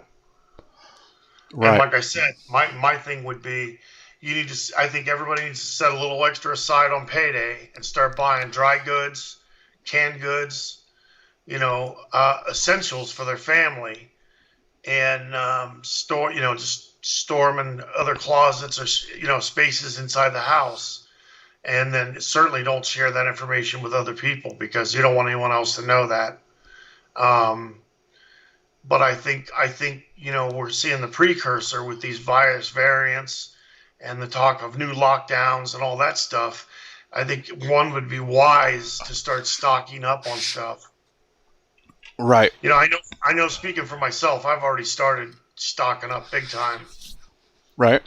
A: Right.
B: And like I said, my thing would be, I think everybody needs to set a little extra aside on payday and start buying dry goods, canned goods, essentials for their family, and just store them in other closets or spaces inside the house. And then certainly don't share that information with other people, because you don't want anyone else to know that. But I think we're seeing the precursor with these virus variants and the talk of new lockdowns and all that stuff. I think one would be wise to start stocking up on stuff.
A: Right.
B: I know. Speaking for myself, I've already started stocking up big time.
A: Right.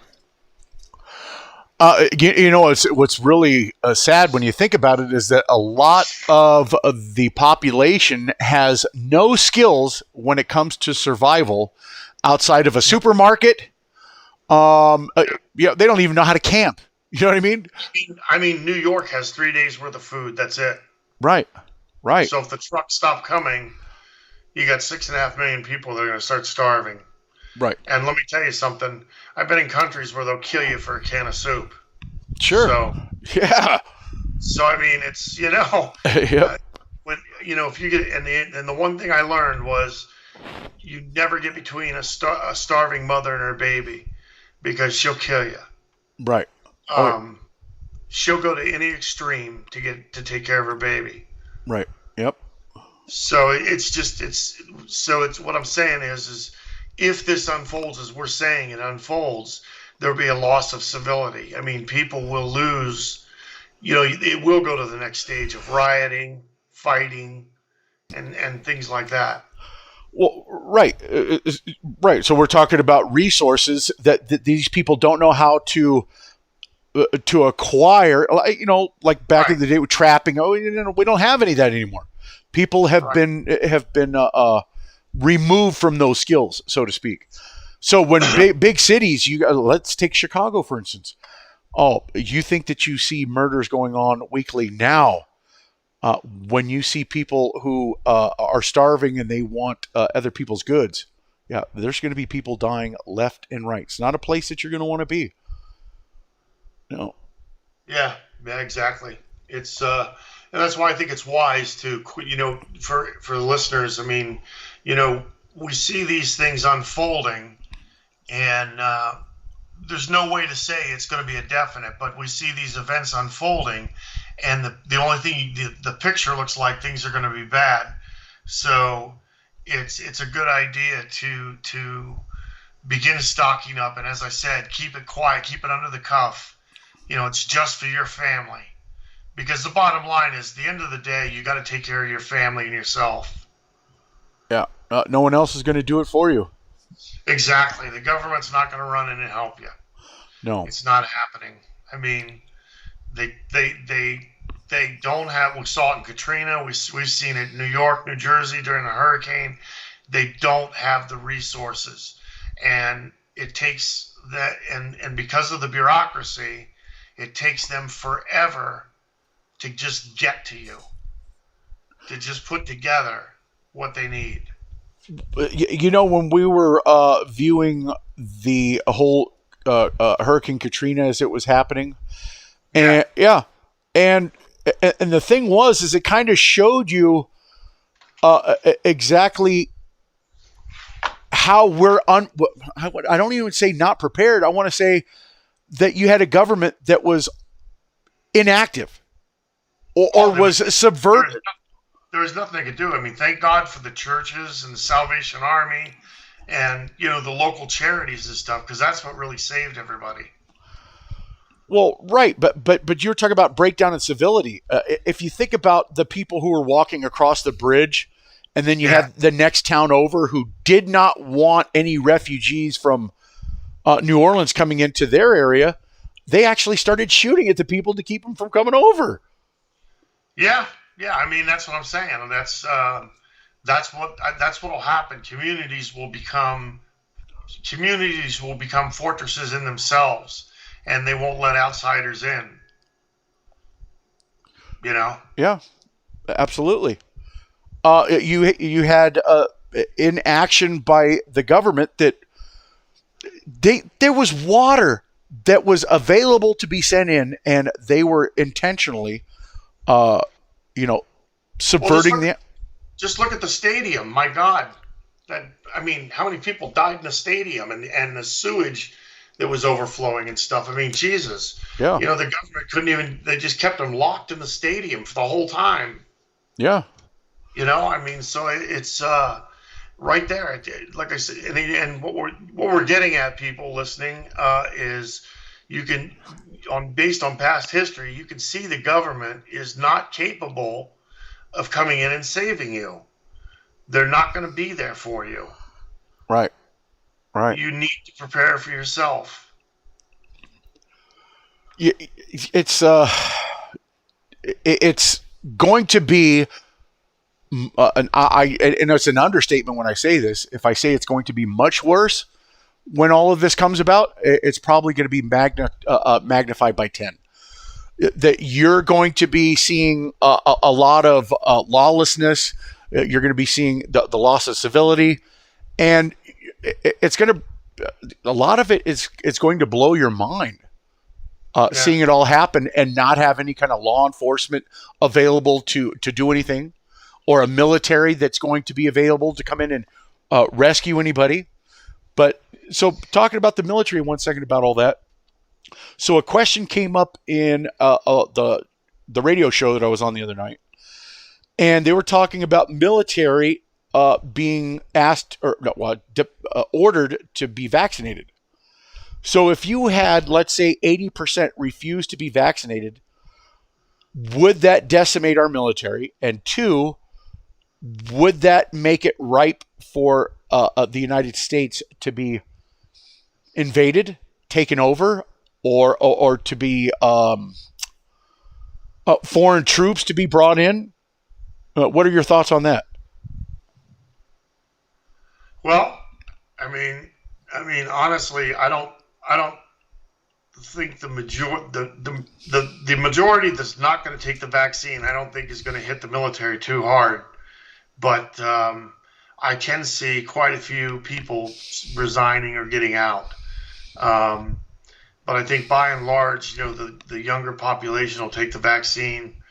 A: What's really sad when you think about it is that a lot of the population has no skills when it comes to survival outside of a supermarket. They don't even know how to camp. You know what I mean?
B: I mean, New York has 3 days worth of food. That's it.
A: Right.
B: So if the trucks stop coming, you got 6.5 million people that are going to start starving.
A: Right.
B: And let me tell you something. I've been in countries where they'll kill you for a can of soup.
A: Sure.
B: So,
A: yeah.
B: So I mean, it's
A: Yep.
B: When if you get and the one thing I learned was, you never get between a starving mother and her baby, because she'll kill you.
A: Right.
B: She'll go to any extreme to take care of her baby.
A: Right. Yep.
B: So it's what I'm saying is if this unfolds as we're saying it unfolds, there'll be a loss of civility. I mean, people will lose, it will go to the next stage of rioting, fighting, and things like that.
A: Well, right. Right. So we're talking about resources that these people don't know how to acquire, like back in the day with trapping. We don't have any of that anymore. People have been removed from those skills, so to speak. So when big cities, let's take Chicago, for instance. Oh, you think that you see murders going on weekly now. When you see people who are starving and they want other people's goods, yeah, there's going to be people dying left and right. It's not a place that you're going to want to be. No.
B: Yeah, exactly. It's and that's why I think it's wise to for the listeners. I mean, we see these things unfolding, and there's no way to say it's going to be a definite, but we see these events unfolding, and the only thing the picture looks like things are going to be bad. So it's a good idea to begin stocking up, and as I said, keep it quiet, keep it under the cuff. It's just for your family, because the bottom line is, at the end of the day, you got to take care of your family and yourself.
A: Yeah, no one else is going to do it for you.
B: Exactly. The government's not going to run in and help you.
A: No,
B: it's not happening. I mean, they don't have. We saw it in Katrina. We've seen it in New York, New Jersey during the hurricane. They don't have the resources, and it takes that. And because of the bureaucracy, it takes them forever to just get to you, to just put together what they need.
A: When we were viewing the whole Hurricane Katrina as it was happening, and And the thing was, is it kind of showed you exactly how I don't even say not prepared. I want to say that you had a government that was inactive or was subverted.
B: There was nothing they could do. I mean, thank God for the churches and the Salvation Army and, the local charities and stuff, because that's what really saved everybody.
A: Well, right, but you're talking about breakdown in civility. If you think about the people who were walking across the bridge, and then you had the next town over who did not want any refugees from New Orleans coming into their area, they actually started shooting at the people to keep them from coming over.
B: Yeah. I mean, that's what I'm saying. That's what'll happen. Communities will become fortresses in themselves, and they won't let outsiders in.
A: Yeah, absolutely. You had inaction by the government that there was water that was available to be sent in, and they were intentionally, subverting
B: Just look at the stadium. My God, how many people died in the stadium and the sewage that was overflowing and stuff? I mean, Jesus.
A: Yeah.
B: The government couldn't even. They just kept them locked in the stadium for the whole time.
A: Yeah.
B: So it's right there. Like I said, and what we're getting at, people listening, is you can, based on past history, you can see the government is not capable of coming in and saving you. They're not going to be there for you.
A: Right.
B: You need to prepare for yourself.
A: It's going to be. And it's an understatement when I say this. If I say it's going to be much worse when all of this comes about, it's probably going to be magnified by 10. That you're going to be seeing a lot of lawlessness. You're going to be seeing the loss of civility, and it's going to. A lot of it's going to blow your mind. Seeing it all happen and not have any kind of law enforcement available to do anything, or a military that's going to be available to come in and rescue anybody. But so talking about the military 1 second about all that. So a question came up in the radio show that I was on the other night, and they were talking about military being asked or ordered to be vaccinated. So if you had, let's say, 80% refuse to be vaccinated, would that decimate our military? And two, would that make it ripe for the United States to be invaded, taken over, or to be foreign troops to be brought in? What are your thoughts on that?
B: Well, honestly, I don't think the majority that's not going to take the vaccine, I don't think is going to hit the military too hard. But I can see quite a few people resigning or getting out. But I think by and large, the younger population will take the vaccine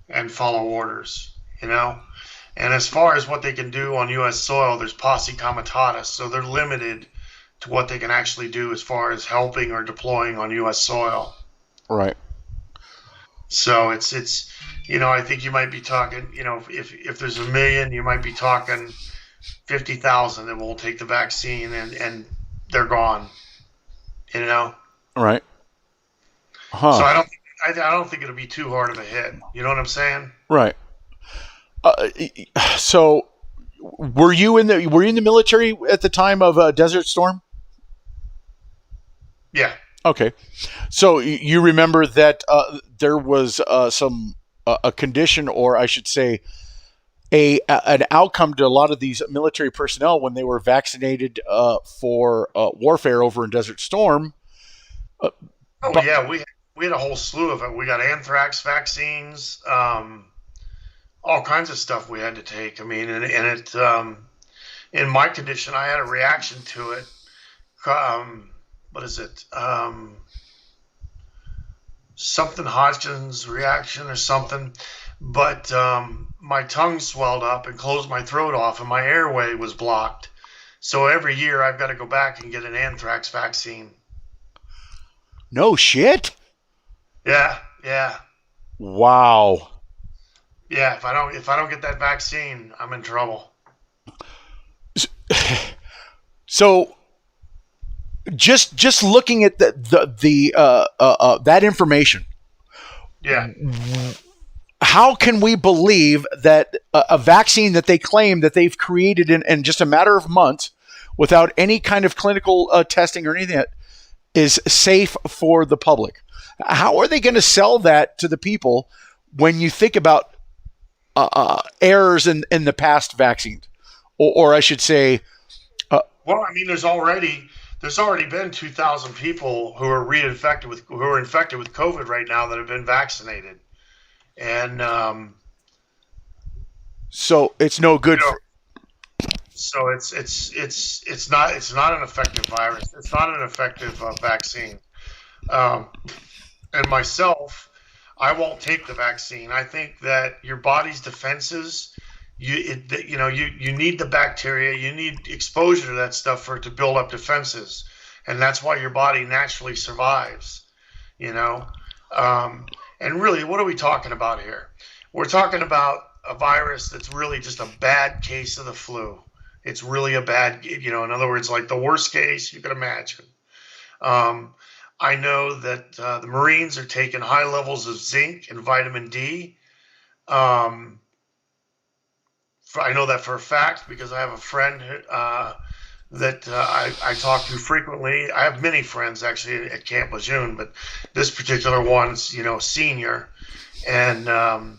B: and follow orders, And as far as what they can do on U.S. soil, there's posse comitatus, so they're limited to what they can actually do as far as helping or deploying on U.S. soil.
A: Right.
B: So it's I think you might be talking, if there's 1 million, you might be talking 50,000 that won't take the vaccine and they're gone.
A: Right. Huh.
B: So I don't think it'll be too hard of a hit. You know what I'm saying?
A: Right. So were you in the military at the time of Desert Storm?
B: Yeah.
A: Okay. So you remember that there was a condition, or I should say an outcome to a lot of these military personnel when they were vaccinated for warfare over in Desert Storm.
B: Yeah, we had a whole slew of it. We got anthrax vaccines, all kinds of stuff we had to take. In my condition, I had a reaction to it. What is it? something Hodgkin's reaction or something, but my tongue swelled up and closed my throat off, and my airway was blocked. So every year I've got to go back and get an anthrax vaccine.
A: No shit.
B: Yeah, yeah,
A: Wow.
B: yeah. If I don't get that vaccine, I'm in trouble.
A: So just looking at that information,
B: Yeah,
A: how can we believe that a vaccine that they claim that they've created in just a matter of months without any kind of clinical testing or anything is safe for the public? How are they going to sell that to the people when you think about errors in the past vaccines? Or I should say,
B: well, I mean, there's already been 2,000 people who are who are infected with COVID right now that have been vaccinated, and
A: so it's no good.
B: you know, so it's not an effective virus. It's not an effective vaccine. Um, and myself, I won't take the vaccine. I think that your body's defenses, you need the bacteria, you need exposure to that stuff for it to build up defenses, and that's why your body naturally survives. You know, and really, what are we talking about here? We're talking about a virus that's really just a bad case of the flu. It's really a bad, in other words, like the worst case you could imagine. Um, I know that the Marines are taking high levels of zinc and vitamin D. Um, I know that for a fact because I have a friend that I talk to frequently. I have many friends actually at Camp Lejeune, but this particular one's, senior. And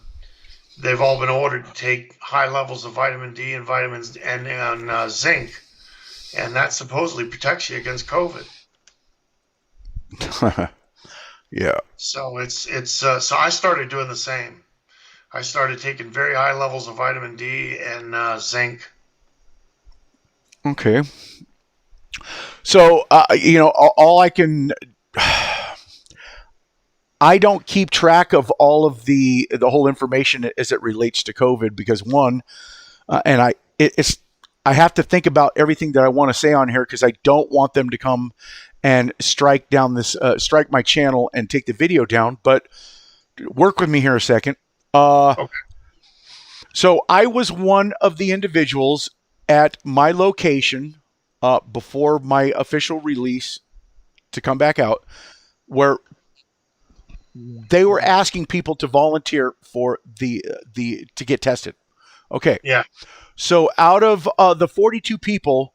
B: they've all been ordered to take high levels of vitamin D and vitamins and zinc. And that supposedly protects you against COVID.
A: Yeah.
B: So so I started doing the same. I started taking very high levels of vitamin D and zinc.
A: Okay. So all I can. I don't keep track of all of the whole information as it relates to COVID because one, and I have to think about everything that I want to say on here because I don't want them to come and strike my channel and take the video down. But work with me here a second.
B: Okay.
A: So I was one of the individuals at my location before my official release to come back out, where they were asking people to volunteer for the to get tested. Okay.
B: Yeah.
A: So out of the 42 people,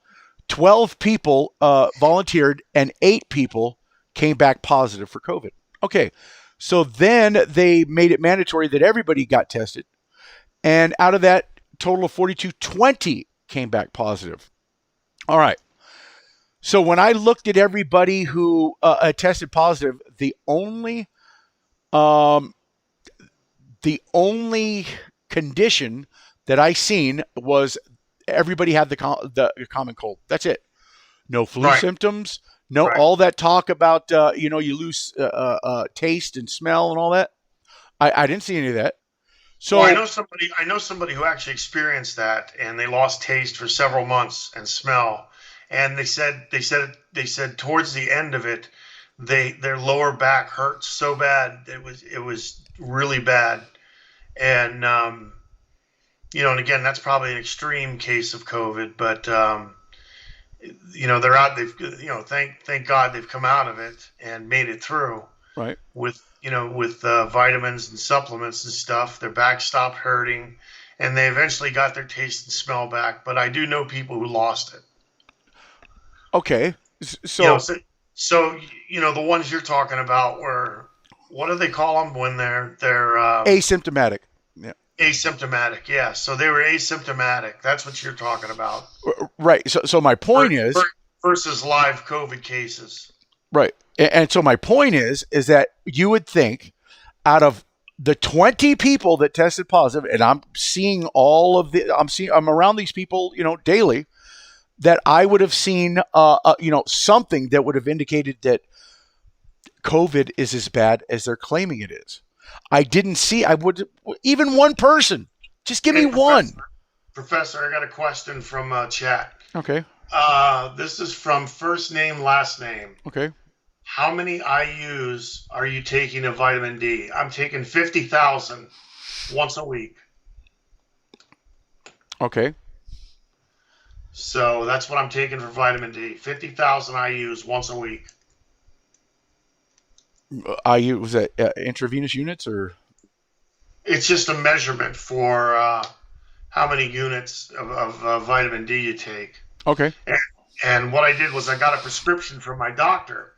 A: 12 people volunteered and 8 people came back positive for COVID. Okay. So then they made it mandatory that everybody got tested. And out of that total of 42, 20 came back positive. All right. So when I looked at everybody who tested positive, the only condition that I seen was everybody had the common cold. That's it. No flu symptoms. No, all that talk about you lose taste and smell and all that. I didn't see any of that. So
B: well, I know somebody who actually experienced that, and they lost taste for several months and smell. And they said towards the end of it, their lower back hurt so bad it was really bad. And and again, that's probably an extreme case of COVID, but they're out. They've thank God they've come out of it and made it through.
A: Right.
B: With vitamins and supplements and stuff, their back stopped hurting, and they eventually got their taste and smell back. But I do know people who lost it.
A: Okay, so
B: the ones you're talking about were, what do they call them when they're
A: asymptomatic? Yeah.
B: Asymptomatic, yeah. So they were asymptomatic. That's what you're talking about,
A: right? So my point is
B: versus live COVID cases,
A: right? And so my point is that you would think out of the 20 people that tested positive, and I'm around these people, daily, that I would have seen, something that would have indicated that COVID is as bad as they're claiming it is. I didn't see. I would even one person. Just give me one.
B: Professor, I got a question from chat.
A: Okay.
B: This is from first name, last name.
A: Okay.
B: How many IUs are you taking of vitamin D? I'm taking 50,000 once a week.
A: Okay.
B: So that's what I'm taking for vitamin D. 50,000 IUs once a week.
A: IU, was that intravenous units or?
B: It's just a measurement for how many units of vitamin D you take.
A: Okay.
B: And what I did was I got a prescription from my doctor.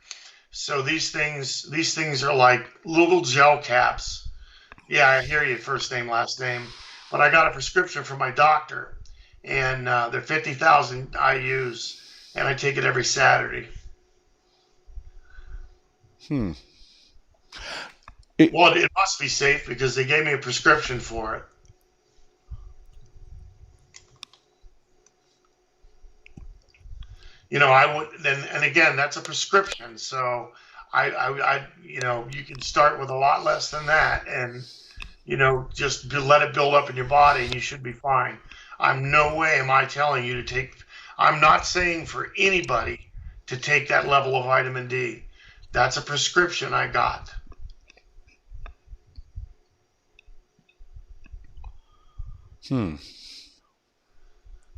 B: So these things are like little gel caps. Yeah, I hear you, first name, last name. But I got a prescription from my doctor, and they're 50,000 IUs, and I take it every Saturday. Well, it must be safe because they gave me a prescription for it. I would then, and again, that's a prescription. So I, you can start with a lot less than that, and just let it build up in your body, and you should be fine. No way am I telling you to take. I'm not saying for anybody to take that level of vitamin D. That's a prescription I got.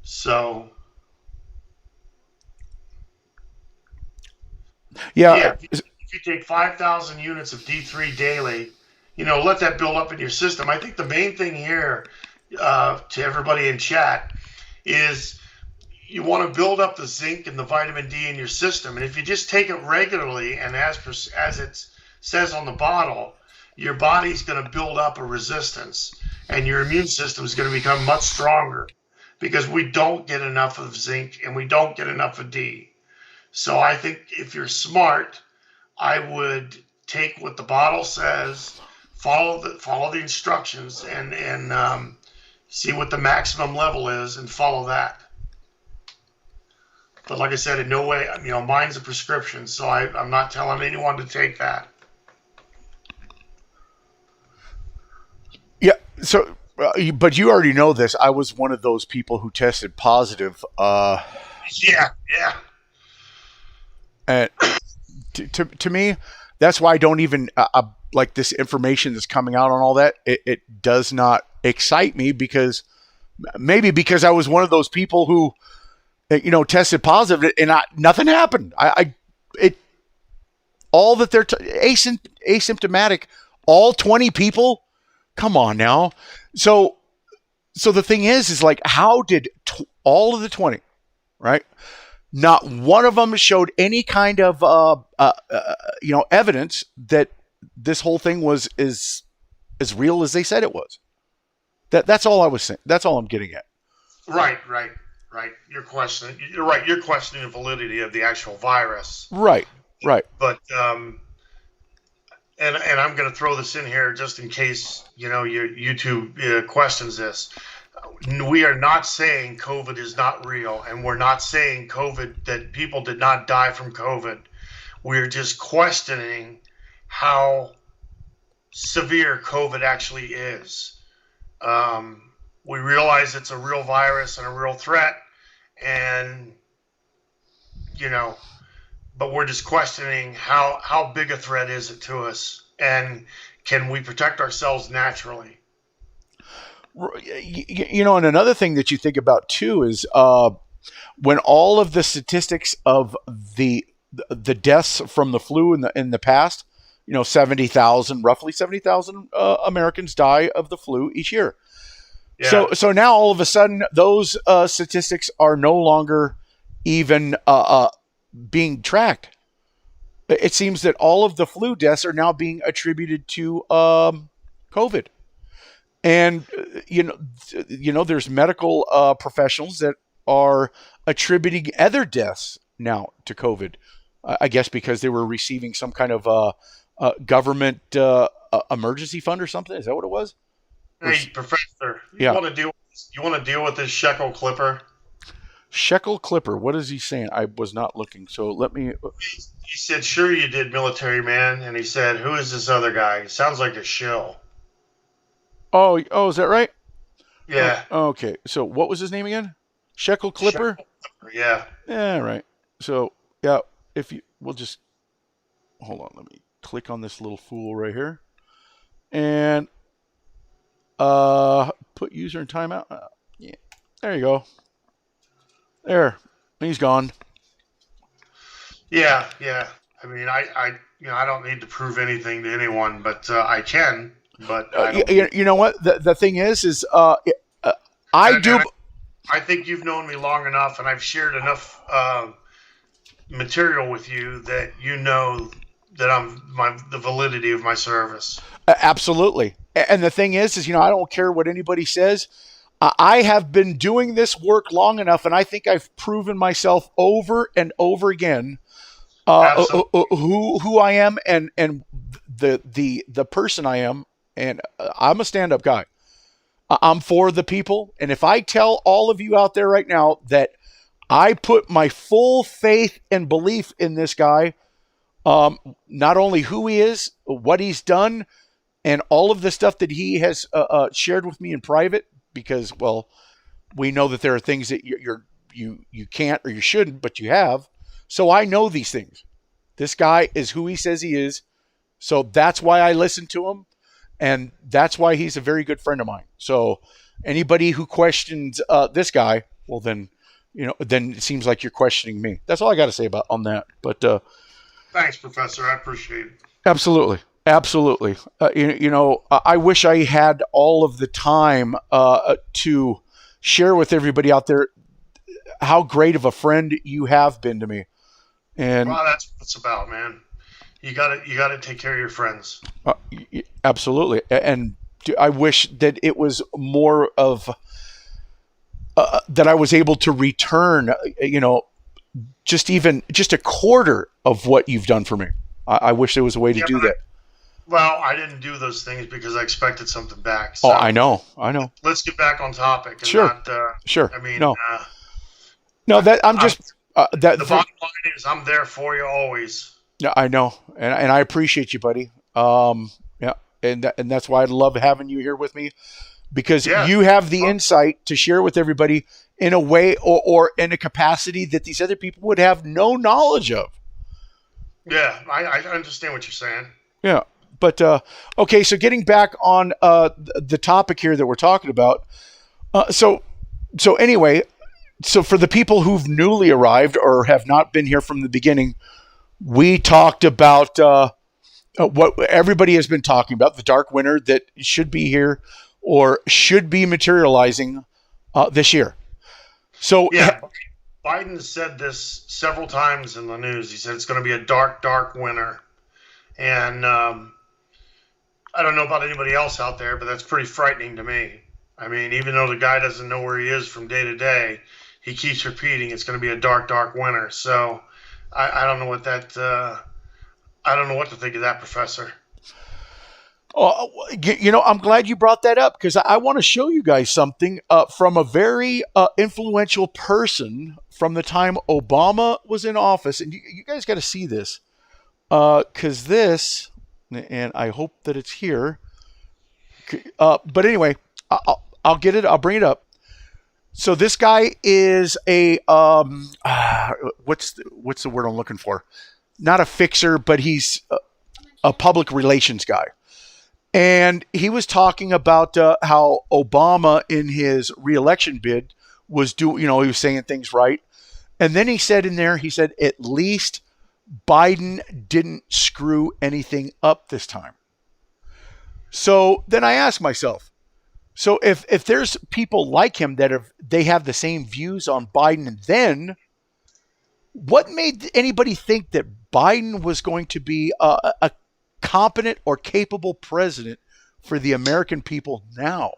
B: So.
A: Yeah.
B: If you take 5,000 units of D3 daily, let that build up in your system. I think the main thing here to everybody in chat is you want to build up the zinc and the vitamin D in your system. And if you just take it regularly and as it says on the bottle, your body's going to build up a resistance and your immune system is going to become much stronger because we don't get enough of zinc and we don't get enough of D. So I think if you're smart, I would take what the bottle says, follow the instructions, and see what the maximum level is, and follow that. But like I said, in no way, mine's a prescription, so I'm not telling anyone to take that.
A: Yeah. So, but you already know this. I was one of those people who tested positive.
B: Yeah.
A: And to me, that's why I don't even like this information that's coming out on all that. It does not excite me because I was one of those people who, tested positive and nothing happened. All that they're asymptomatic, all 20 people. Come on now. So the thing is like, how did all of the 20, right? Not one of them showed any kind of, evidence that this whole thing was as real as they said it was. That's all I was saying. That's all I'm getting at.
B: Right. You're questioning the validity of the actual virus.
A: Right.
B: But and I'm going to throw this in here just in case your YouTube questions this. We are not saying COVID is not real, and we're not saying that people did not die from COVID. We're just questioning how severe COVID actually is. We realize it's a real virus and a real threat, and but we're just questioning how big a threat is it to us, and can we protect ourselves naturally?
A: And another thing that you think about too is when all of the statistics of the deaths from the flu in the past, roughly 70,000 Americans die of the flu each year. Yeah. So now all of a sudden those statistics are no longer even being tracked. It seems that all of the flu deaths are now being attributed to COVID. And, there's medical professionals that are attributing other deaths now to COVID, I guess because they were receiving some kind of government emergency fund or something. Is that what it was?
B: Hey, Professor, you want to deal with this Shekel Clipper?
A: Shekel Clipper. What is he saying? I was not looking. So let me.
B: He said, "Sure, you did, military man." And he said, "Who is this other guy? He sounds like a shill."
A: Oh, is that right? Oh,
B: Yeah,
A: okay. So what was his name again? Shekel Clipper.
B: yeah.
A: Yeah, right. So yeah, if you, we'll just hold on. Let me click on this little fool right here, and put user in timeout. Yeah, there you go. There, he's gone.
B: Yeah, yeah. I mean, I don't need to prove anything to anyone, but I can. But I don't.
A: You know what? The thing is, I
B: And
A: do.
B: I think you've known me long enough, and I've shared enough material with you that you know that the validity of my service.
A: Absolutely. And the thing is, I don't care what anybody says. I have been doing this work long enough, and I think I've proven myself over and over again
B: Absolutely.
A: who I am and the person I am. And I'm a stand up guy. I'm for the people. And if I tell all of you out there right now that I put my full faith and belief in this guy, not only who he is, what he's done, and all of the stuff that he has shared with me in private, because, well, we know that there are things that you can't or you shouldn't, but you have. So I know these things. This guy is who he says he is. So that's why I listen to him. And that's why he's a very good friend of mine. So anybody who questions this guy, well, then, then it seems like you're questioning me. That's all I got to say about on that. But
B: Thanks, Professor. I appreciate it.
A: absolutely. Absolutely. I wish I had all of the time to share with everybody out there how great of a friend you have been to me. And
B: Well, that's what it's about, man. You gotta take care of your friends.
A: absolutely. And I wish that it was more of that I was able to return, just a quarter of what you've done for me. I wish there was a way to
B: Yeah,
A: do that.
B: Well, I didn't do those things because I expected something back.
A: Oh,
B: So
A: I know.
B: let's get back on topic and
A: Sure.
B: not.
A: Sure.
B: I mean,
A: No, that I'm just that.
B: the bottom line is I'm there for you always.
A: Yeah, I know, and I appreciate you, buddy. Yeah, and that's why I love having you here with me, because
B: Yeah.
A: you have the insight to share with everybody in a way or in a capacity that these other people would have no knowledge of.
B: Yeah, I understand what you're saying.
A: Yeah, but okay. So getting back on the topic here that we're talking about. So anyway, so for the people who've newly arrived or have not been here from the beginning, we talked about what everybody has been talking about, the dark winter that should be here or should be materializing this year. So
B: Yeah, Biden said this several times in the news. He said it's going to be a dark, dark winter, and I don't know about anybody else out there, but that's pretty frightening to me. I mean, even though the guy doesn't know where he is from day to day, he keeps repeating it's going to be a dark, dark winter. So I don't know what that. I don't know what to think of that, Professor.
A: I'm glad you brought that up, because I want to show you guys something from a very influential person from the time Obama was in office. And you guys got to see this, because this, and I hope that it's here. But anyway, I'll get it. I'll bring it up. So this guy is a what's the word I'm looking for? Not a fixer, but he's a public relations guy. And he was talking about how Obama in his reelection bid was he was saying things right. And then he said at least Biden didn't screw anything up this time. So then I asked myself, so if there's people like him that they have the same views on Biden, then what made anybody think that Biden was going to be a competent or capable president for the American people now?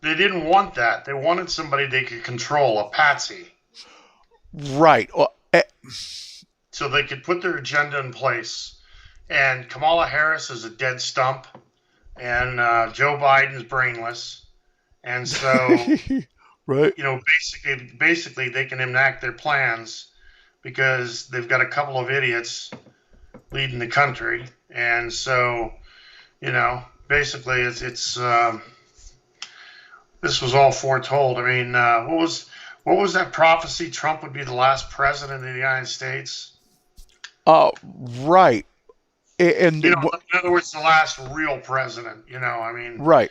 B: They didn't want that. They wanted somebody they could control, a patsy.
A: Right.
B: So they could put their agenda in place. And Kamala Harris is a dead stump. And Joe Biden's brainless. And so
A: Right.
B: Basically they can enact their plans because they've got a couple of idiots leading the country, and so basically it's this was all foretold. I mean, what was that prophecy? Trump would be the last president of the United States.
A: Right. And
B: In other words, the last real president. I mean,
A: right.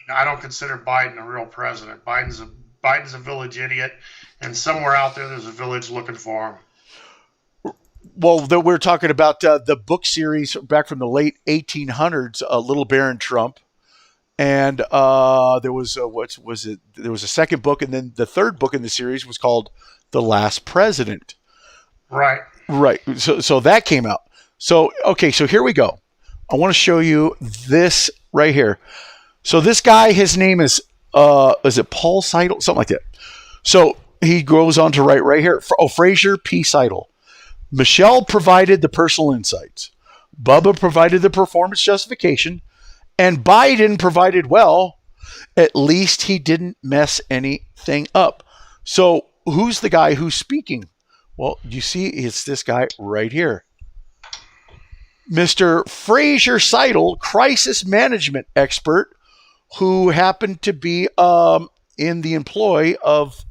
B: I don't consider Biden a real president. Biden's a village idiot, and somewhere out there's a village looking for him.
A: Well, we're talking about the book series back from the late 1800s, Little Baron Trump, and there was what was it? There was a second book, and then the third book in the series was called The Last President.
B: Right.
A: Right. So that came out. So okay. So here we go. I want to show you this right here. So this guy, his name is it Paul Seidel? Something like that. So he goes on to write right here. Fraser P. Seidel. Michelle provided the personal insights. Bubba provided the performance justification. And Biden provided, well, at least he didn't mess anything up. So who's the guy who's speaking? Well, you see, it's this guy right here. Mr. Fraser Seidel, crisis management expert, who happened to be in the employ of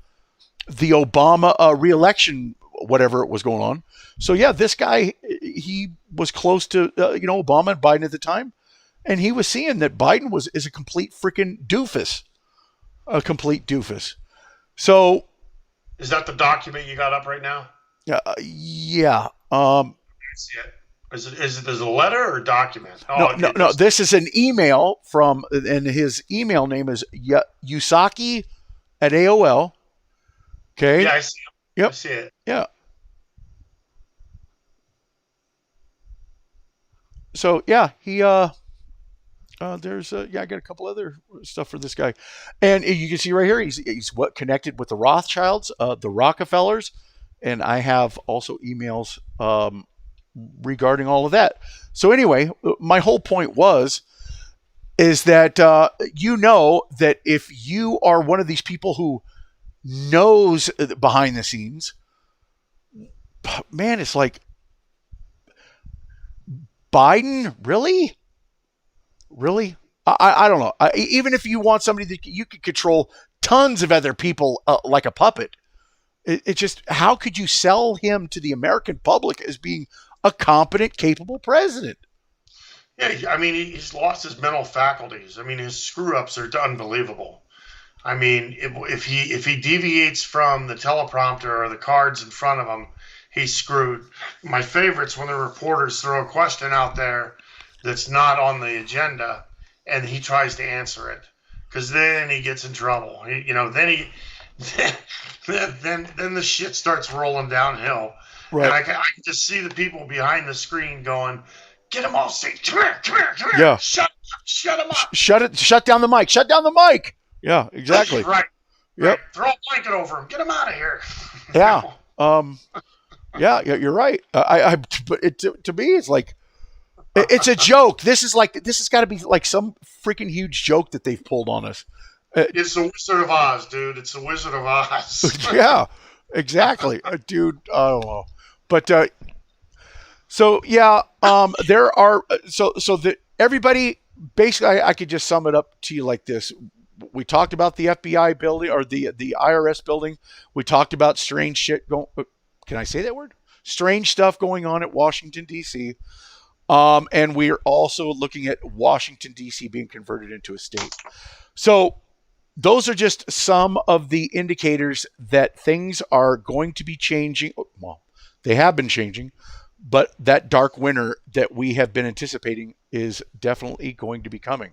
A: the Obama re-election, whatever it was going on. So yeah, this guy, he was close to Obama and Biden at the time, and he was seeing that Biden is a complete freaking doofus, a complete doofus. So,
B: is that the document you got up right now?
A: Yeah.
B: See it. Is it a letter or a document?
A: No. This is an email from, and his email name is Yusaki at AOL. Okay.
B: Yeah, I see it.
A: Yep.
B: I see it.
A: Yeah. So yeah, he there's I got a couple other stuff for this guy, and you can see right here he's connected with the Rothschilds, the Rockefellers, and I have also emails regarding all of that. So anyway, my whole point is that that if you are one of these people who knows behind the scenes, man, it's like, Biden, really? I don't know. Even if you want somebody that you could control tons of other people like a puppet, it just, how could you sell him to the American public as being a competent, capable president?
B: Yeah, I mean, he's lost his mental faculties. I mean, his screw ups are unbelievable. I mean, if he deviates from the teleprompter or the cards in front of him, he's screwed. My favorite's when the reporters throw a question out there that's not on the agenda, and he tries to answer it, because then he gets in trouble. Then the shit starts rolling downhill. Right. And I can just see the people behind the screen going, "Get him off stage! Come here!
A: Yeah.
B: Shut him up!
A: Shut down the mic! Shut down the mic!" Yeah, exactly.
B: Right.
A: Yep.
B: Right. Throw a blanket over him. Get him out of here.
A: Yeah. Yeah, you're right. But to me, it's like, it's a joke. This has got to be like some freaking huge joke that they've pulled on us.
B: It's the Wizard of Oz, dude. It's the Wizard of Oz.
A: Yeah, exactly, dude. I don't know, but so yeah, there are everybody basically. I could just sum it up to you like this. We talked about the FBI building or the IRS building. We talked about strange shit going. Can I say that word? Strange stuff going on at Washington, D.C. And we're also looking at Washington, D.C. being converted into a state. So those are just some of the indicators that things are going to be changing. Well, they have been changing, but that dark winter that we have been anticipating is definitely going to be coming.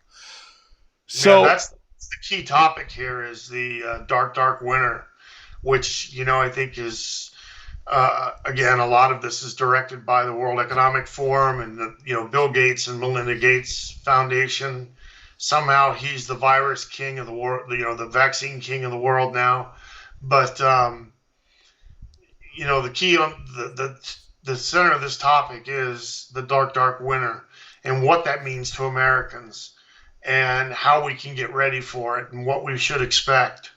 A: So
B: that's the key topic here, is the dark winter, which, I think is... again, a lot of this is directed by the World Economic Forum and the Bill Gates and Melinda Gates Foundation. Somehow he's the virus king of the world, the vaccine king of the world now. But the key on the center of this topic is the dark winter and what that means to Americans and how we can get ready for it and what we should expect.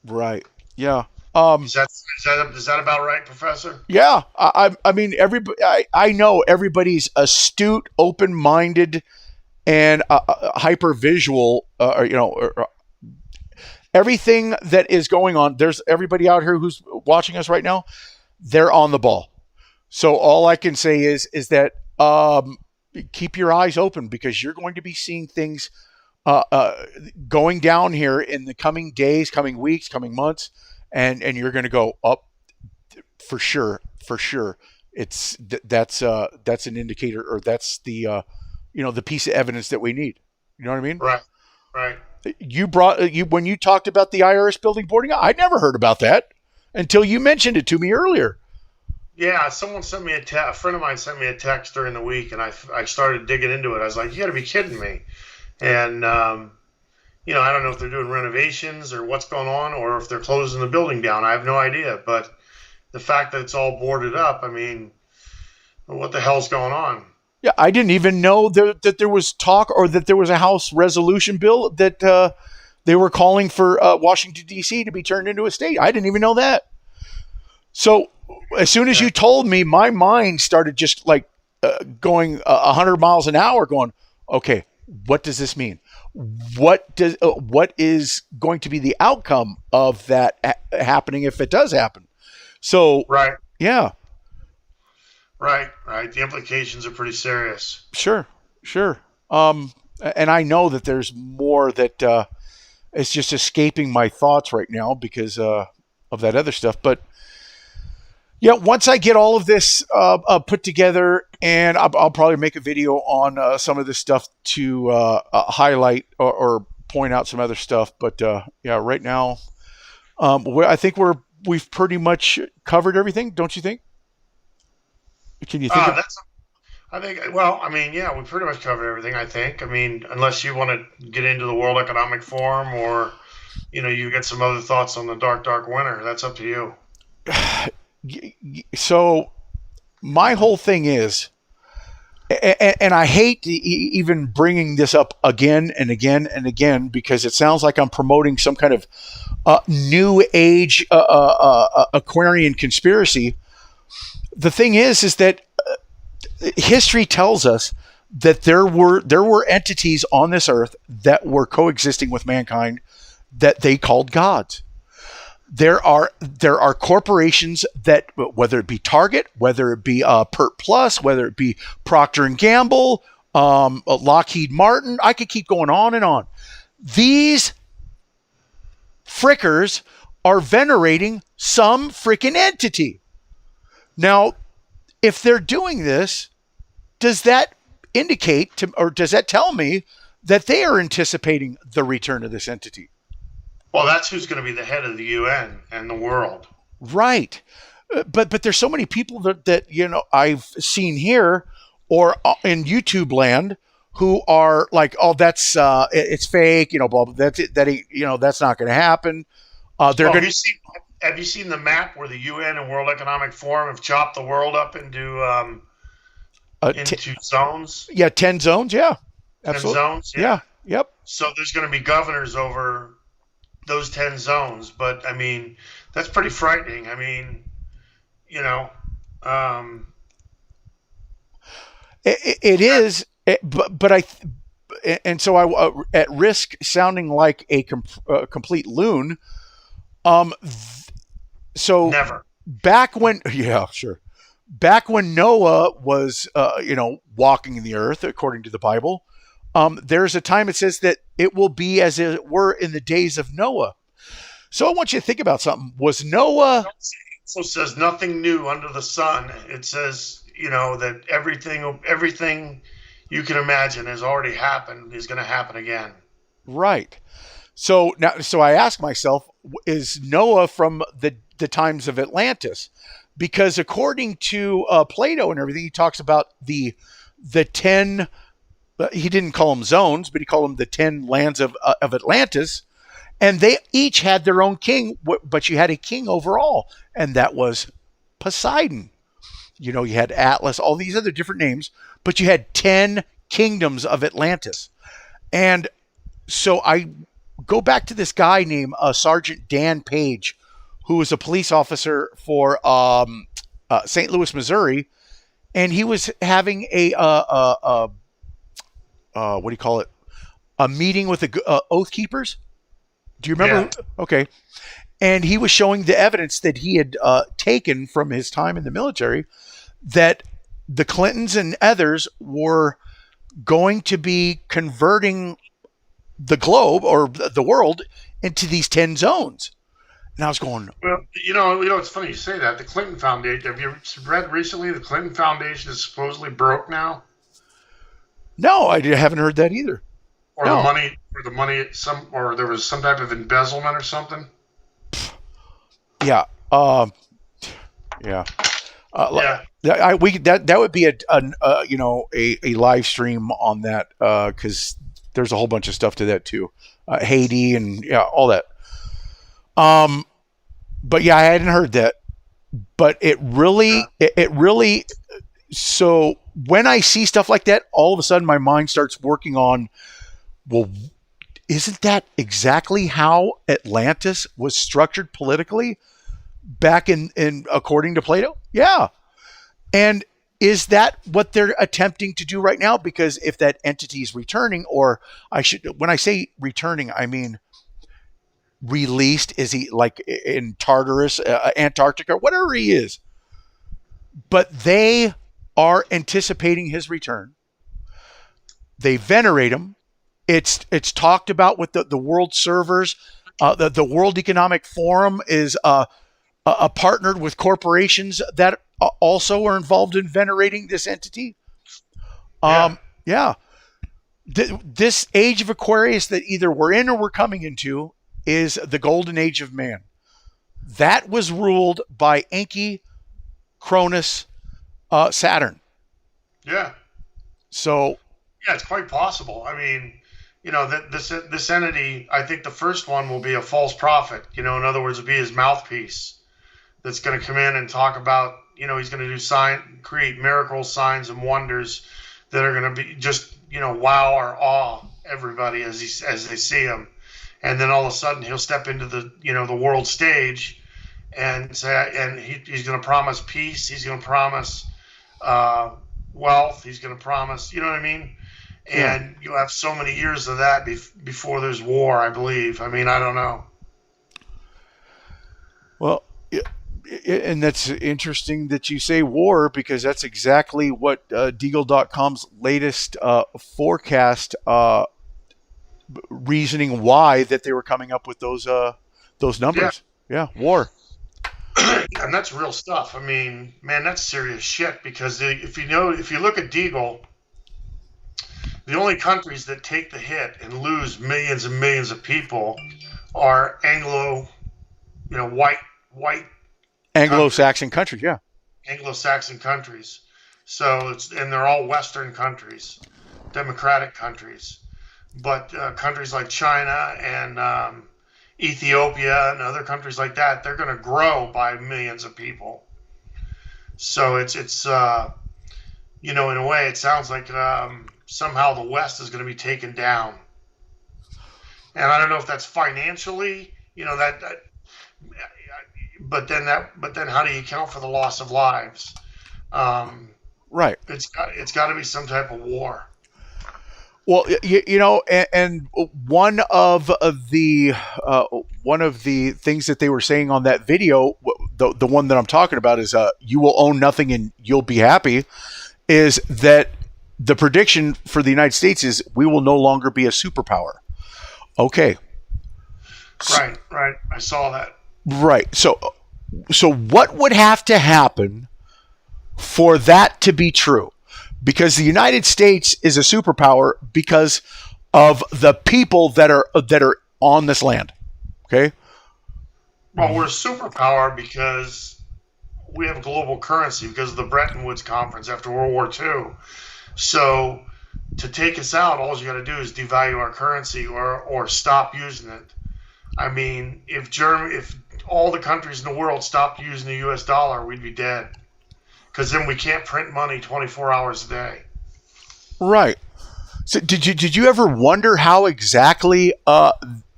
A: Right. Yeah.
B: Is that about right, Professor?
A: Yeah. I mean, everybody. I know everybody's astute, open-minded, and hyper visual. Everything that is going on. There's everybody out here who's watching us right now. They're on the ball. So all I can say is that keep your eyes open, because you're going to be seeing things uh, uh, going down here in the coming days, coming weeks, coming months, and you're going to go up for sure, for sure. That's an indicator, or that's the piece of evidence that we need. You know what I mean?
B: Right. Right.
A: You brought you when you talked about the IRS building boarding. I never heard about that until you mentioned it to me earlier.
B: Yeah, someone sent me a friend of mine sent me a text during the week, and I started digging into it. I was like, you got to be kidding me. And I don't know if they're doing renovations or what's going on, or if they're closing the building down. I have no idea. But the fact that it's all boarded up, I mean, what the hell's going on?
A: Yeah, I didn't even know that there was talk, or that there was a House resolution bill that they were calling for Washington, D.C. to be turned into a state. I didn't even know that. So as soon as
B: Yeah.
A: you told me, my mind started just like going 100 miles an hour, going, okay, what does this mean? What is going to be the outcome of that happening, if it does happen? So
B: Right.
A: yeah,
B: Right. Right. The implications are pretty serious.
A: sure, sure. And I know that there's more that it's just escaping my thoughts right now because of that other stuff. But yeah, once I get all of this put together, and I'll probably make a video on some of this stuff to highlight or point out some other stuff. But yeah, right now, I think we've pretty much covered everything, don't you think? Can you think of?
B: That's I think. Well, I mean, yeah, we pretty much covered everything. I think. I mean, unless you want to get into the World Economic Forum, or you get some other thoughts on the dark winter. That's up to you.
A: So my whole thing is, and I hate even bringing this up again and again and again, because it sounds like I'm promoting some kind of new age Aquarian conspiracy. The thing is that history tells us that there were entities on this earth that were coexisting with mankind that they called gods. There are corporations that, whether it be Target, whether it be Pert Plus, whether it be Procter and Gamble, Lockheed Martin, I could keep going on and on. These frickers are venerating some freaking entity. Now, if they're doing this, does that indicate to, or does that tell me that they are anticipating the return of this entity?
B: Well, that's who's going to be the head of the UN and the world.
A: Right. But there's so many people that I've seen here or in YouTube land who are like, oh, that's it's fake, blah blah. That's it. That ain't, that's not going to happen. They're
B: Well,
A: going to
B: have you seen the map where the UN and World Economic Forum have chopped the world up into zones?
A: yeah, 10 zones. Yeah,
B: 10
A: absolutely.
B: zones?
A: Yeah. Yep.
B: So there's going to be governors over those 10 zones. But, I mean, that's pretty frightening. I mean,
A: It is, but and so I, at risk sounding like a complete loon. So
B: never.
A: back when, yeah, sure. Back when Noah was, walking in the earth, according to the Bible, there's a time it says that it will be as it were in the days of Noah. So I want you to think about something. Was Noah?
B: It also says nothing new under the sun. It says, that everything you can imagine has already happened is going to happen again.
A: Right. So I ask myself, is Noah from the times of Atlantis? Because according to Plato and everything, he talks about the 10. He didn't call them zones, but he called them the 10 lands of Atlantis, and they each had their own king. But you had a king overall, and that was Poseidon. You had Atlas, all these other different names, but you had 10 kingdoms of Atlantis. And so I go back to this guy named Sergeant Dan Page, who was a police officer for St. Louis, Missouri, and he was having a what do you call it? A meeting with the Oath Keepers. Do you remember?
B: Yeah.
A: Okay. And he was showing the evidence that he had taken from his time in the military that the Clintons and others were going to be converting the globe or the world into these 10 zones. And I was going,
B: Well, it's funny you say that. The Clinton Foundation. Have you read recently? The Clinton Foundation is supposedly broke now,
A: no, I haven't heard that either.
B: or
A: No.
B: the money, or there was some type of embezzlement or something.
A: Yeah. Yeah.
B: Yeah,
A: That would be a live stream on that because there's a whole bunch of stuff to that too, Haiti and all that. But yeah, I hadn't heard that. But it really. So when I see stuff like that, all of a sudden my mind starts working on, well, isn't that exactly how Atlantis was structured politically back in according to Plato? Yeah. And is that what they're attempting to do right now? Because if that entity is returning, or when I say returning, I mean released. Is he like in Tartarus, Antarctica, whatever he is? But they are anticipating his return. They venerate him. It's talked about with the world servers. The World Economic Forum is partnered with corporations that also are involved in venerating this entity. Yeah. This age of Aquarius that either we're in or we're coming into is the golden age of man. That was ruled by Enki, Cronus, Saturn.
B: yeah.
A: So
B: Yeah, it's quite possible. I mean, this entity. I think the first one will be a false prophet. In other words, it'll be his mouthpiece that's going to come in and talk about. He's going to create miracles, signs, and wonders that are going to be just wow or awe everybody as they see him, and then all of a sudden he'll step into the world stage and say, and he's going to promise peace. He's going to promise wealth. He's going to promise, you know what I mean? And you'll have so many years of that before there's war, I believe. I mean, I don't know.
A: Well, and that's interesting that you say war, because that's exactly what Deagle.com's latest forecast reasoning why that they were coming up with those numbers. Yeah, war.
B: And that's real stuff. I mean, man, that's serious shit. Because if you look at Deagle, the only countries that take the hit and lose millions and millions of people are white
A: Anglo-Saxon countries. Yeah.
B: Anglo-Saxon countries. So and they're all Western countries, democratic countries. But countries like China and Ethiopia and other countries like that, they're going to grow by millions of people. So it's in a way, it sounds like somehow the West is going to be taken down. And I don't know if that's financially, but then how do you account for the loss of lives?
A: Right.
B: It's got to be some type of war.
A: Well, and one of the things that they were saying on that video, the one that I'm talking about is you will own nothing and you'll be happy, is that the prediction for the United States is we will no longer be a superpower. Okay.
B: Right. I saw that.
A: Right. So what would have to happen for that to be true? Because the United States is a superpower because of the people that are on this land. Okay.
B: Well, we're a superpower because we have global currency because of the Bretton Woods Conference after World War II. So to take us out, all you got to do is devalue our currency or stop using it. I mean, if all the countries in the world stopped using the U.S. dollar, we'd be dead. Because then we can't print money 24 hours a day.
A: Right. So did you ever wonder how exactly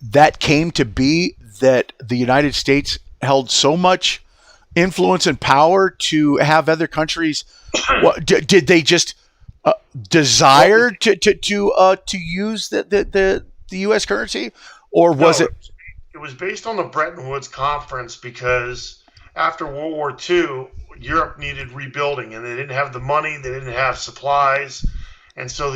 A: that came to be that the United States held so much influence and power to have other countries? Did they just desire to use the U.S. currency, or was
B: No,
A: it?
B: it was based on the Bretton Woods Conference because after World War II, Europe needed rebuilding, and they didn't have the money, they didn't have supplies, and so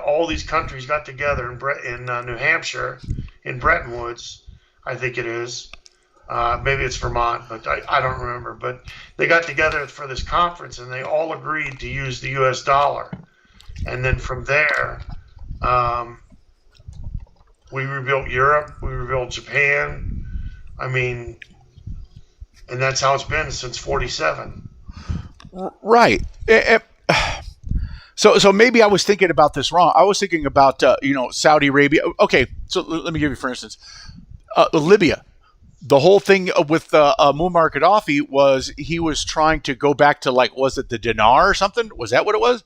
B: all these countries got together in New Hampshire, in Bretton Woods, I think it is. Maybe it's Vermont, but I don't remember. But they got together for this conference, and they all agreed to use the U.S. dollar. And then from there, we rebuilt Europe, we rebuilt Japan. I mean, and that's how it's been since '47.
A: Right. So maybe I was thinking about this wrong. I was thinking about Saudi Arabia. Okay, so let me give you, for instance, Libya. The whole thing with Muammar Gaddafi was he was trying to go back to, like, was it the dinar or something? Was that what it was?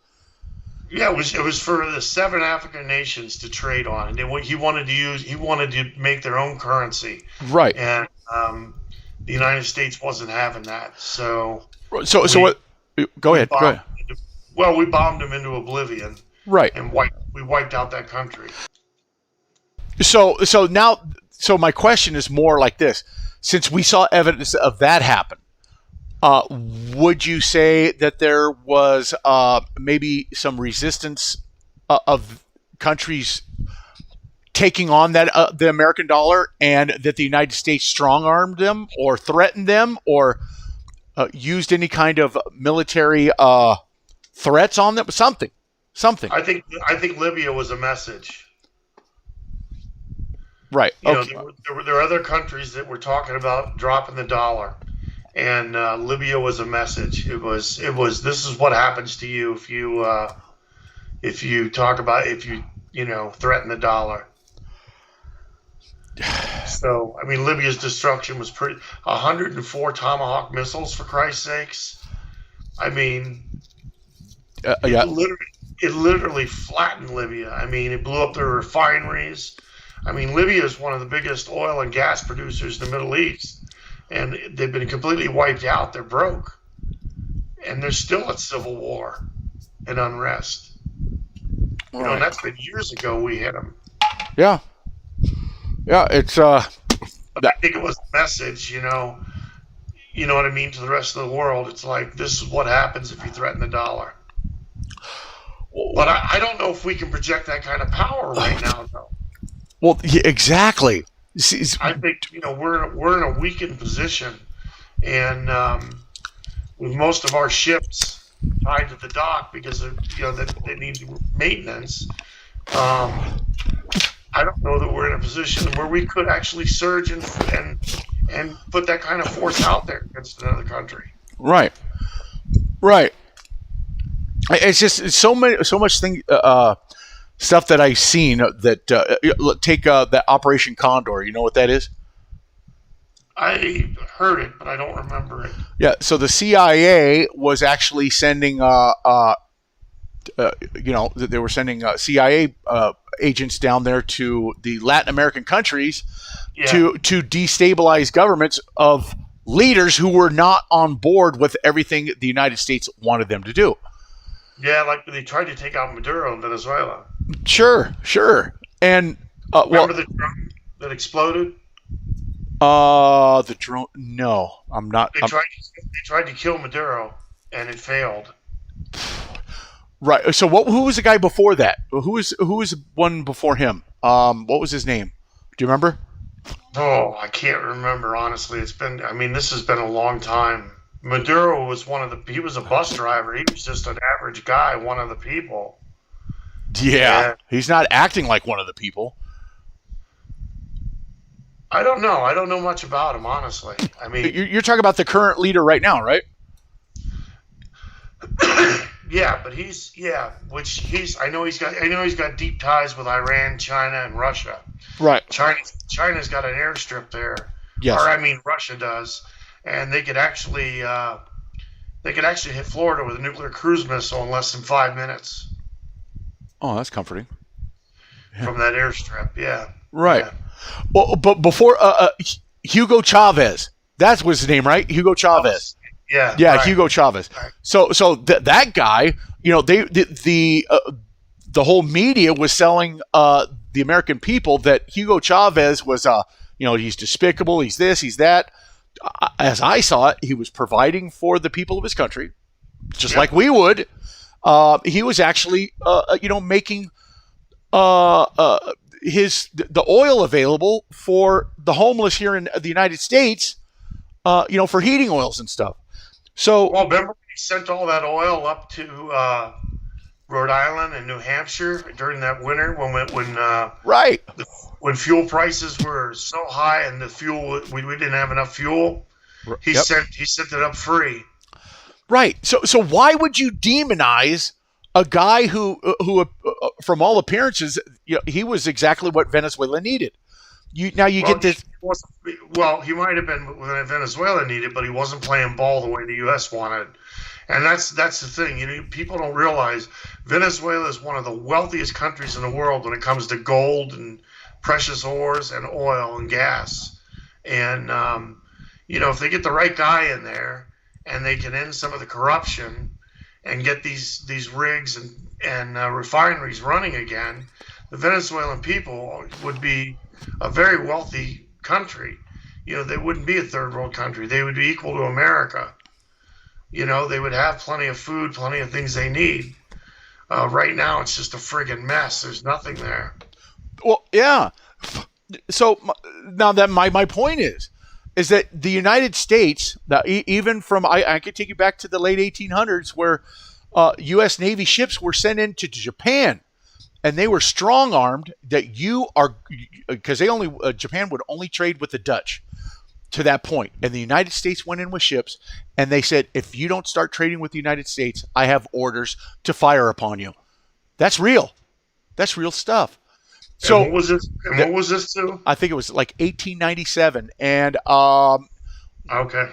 B: Yeah, it was for the 7 African nations to trade on, and he wanted to make their own currency,
A: Right.
B: and the United States wasn't having that. So
A: So what? Go ahead.
B: We bombed him into oblivion,
A: Right.
B: and we wiped out that country.
A: So my question is more like this: since we saw evidence of that happen, would you say that there was maybe some resistance of countries taking on that the American dollar, and that the United States strong-armed them or threatened them or used any kind of military threats on them? Something.
B: I think Libya was a message.
A: Right.
B: Okay. There were other countries that were talking about dropping the dollar, and Libya was a message. It was this is what happens to you if you threaten the dollar. So I mean, Libya's destruction was 104 Tomahawk missiles, for Christ's sakes. I mean,
A: yeah.
B: It literally flattened Libya. I mean, it blew up their refineries. I mean, Libya is one of the biggest oil and gas producers in the Middle East, and they've been completely wiped out. They're broke, and there's still a civil war and unrest.
A: Right.
B: And that's been years ago we hit them.
A: Yeah. Yeah, it's
B: But I think it was a message, you know what I mean, to the rest of the world. It's like, this is what happens if you threaten the dollar. But I don't know if we can project that kind of power right now, though.
A: Well, yeah, exactly.
B: I think we're in a weakened position, and with most of our ships tied to the dock because they need maintenance. I don't know that we're in a position where we could actually surge and put that kind of force out there against another country.
A: Right. It's so much stuff that I've seen that take that Operation Condor. You know what that is?
B: I heard it, but I don't remember it.
A: Yeah. So the CIA was actually sending, they were sending CIA agents down there to the Latin American countries to destabilize governments of leaders who were not on board with everything the United States wanted them to do.
B: Yeah, like they tried to take out Maduro in Venezuela.
A: Sure. And
B: remember the drone that exploded?
A: The drone. No, I'm not.
B: They tried to kill Maduro, and it failed.
A: Right. So who was the guy before that? Who was one before him? What was his name? Do you remember?
B: Oh, I can't remember, honestly. This has been a long time. Maduro was he was a bus driver. He was just an average guy, one of the people.
A: Yeah. He's not acting like one of the people.
B: I don't know. I don't know much about him, honestly. I mean,
A: you're talking about the current leader right now, right?
B: Yeah, but I know he's got deep ties with Iran, China, and Russia.
A: Right.
B: China's got an airstrip there.
A: Yes.
B: Russia does, and they could actually hit Florida with a nuclear cruise missile in less than 5 minutes.
A: Oh, that's comforting.
B: From that airstrip, yeah.
A: Right.
B: Yeah.
A: Well, but before Hugo Chavez, that was his name, right? Hugo Chavez.
B: Yeah.
A: Yeah,
B: Right.
A: Hugo Chavez.
B: Right.
A: So that guy, the whole media was selling the American people that Hugo Chavez was he's despicable, he's this, he's that. As I saw it, he was providing for the people of his country, just like we would. He was actually making the oil available for the homeless here in the United States, for heating oils and stuff. So,
B: well, remember he sent all that oil up to Rhode Island and New Hampshire during that winter
A: right,
B: when fuel prices were so high and the fuel we didn't have enough fuel. He sent it up free.
A: Right. So why would you demonize a guy who from all appearances, he was exactly what Venezuela needed? Get this.
B: He might have been what Venezuela needed, but he wasn't playing ball the way the U.S. wanted. And that's the thing. People don't realize Venezuela is one of the wealthiest countries in the world when it comes to gold and precious ores and oil and gas. And if they get the right guy in there and they can end some of the corruption and get these rigs and refineries running again, the Venezuelan people would be a very wealthy country. They wouldn't be a third world country. They would be equal to America. They would have plenty of food, plenty of things they need. Right now, it's just a friggin' mess. There's nothing there.
A: Well, yeah. So now that my point is that the United States, even from I could take you back to the late 1800s, where U.S. Navy ships were sent into Japan, and they were strong armed that because Japan would only trade with the Dutch to that point, and the United States went in with ships, and they said, if you don't start trading with the United States, I have orders to fire upon you. That's real. That's real stuff. So
B: what was this? What was this too?
A: I think it was like 1897, and
B: okay.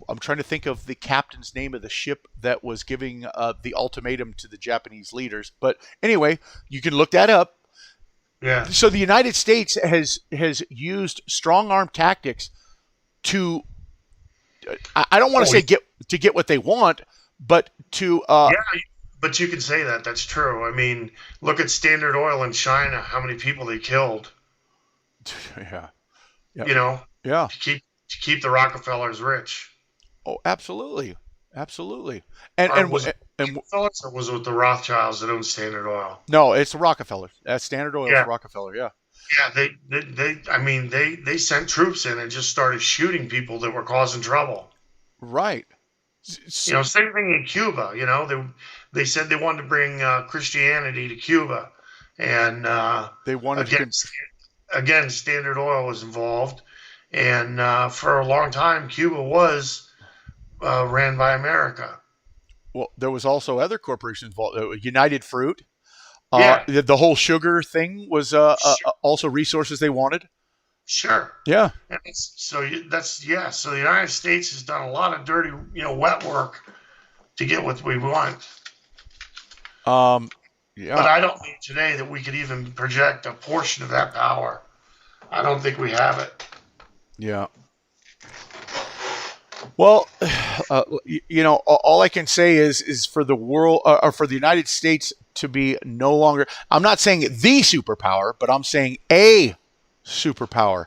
A: I'm trying to think of the captain's name of the ship that was giving the ultimatum to the Japanese leaders. But anyway, you can look that up.
B: Yeah.
A: So the United States has used strong arm tactics to, I don't want to say get what they want, but to
B: but you can say that. That's true. I mean, look at Standard Oil in China. How many people they killed?
A: Yeah.
B: Yeah. To keep the Rockefellers rich.
A: Oh, absolutely.
B: And was it Rockefellers or was it the Rothschilds that owned Standard Oil?
A: No, it's the Rockefellers. That's Standard Oil.
B: Yeah.
A: Rockefeller. Yeah.
B: Yeah, they sent troops in and just started shooting people that were causing trouble.
A: Right.
B: Same thing in Cuba. They said they wanted to bring Christianity to Cuba, and
A: they wanted
B: again Standard Oil was involved, and for a long time Cuba was ran by America.
A: Well, there was also other corporations involved. United Fruit.
B: Yeah.
A: The whole sugar thing was
B: Sure.
A: also resources they wanted.
B: Sure.
A: Yeah.
B: So the United States has done a lot of dirty, wet work to get what we want.
A: Yeah.
B: But I don't think today that we could even project a portion of that power. I don't think we have it.
A: Yeah. Well, all I can say is for the world or for the United States to be no longer, I'm not saying the superpower, but I'm saying a superpower.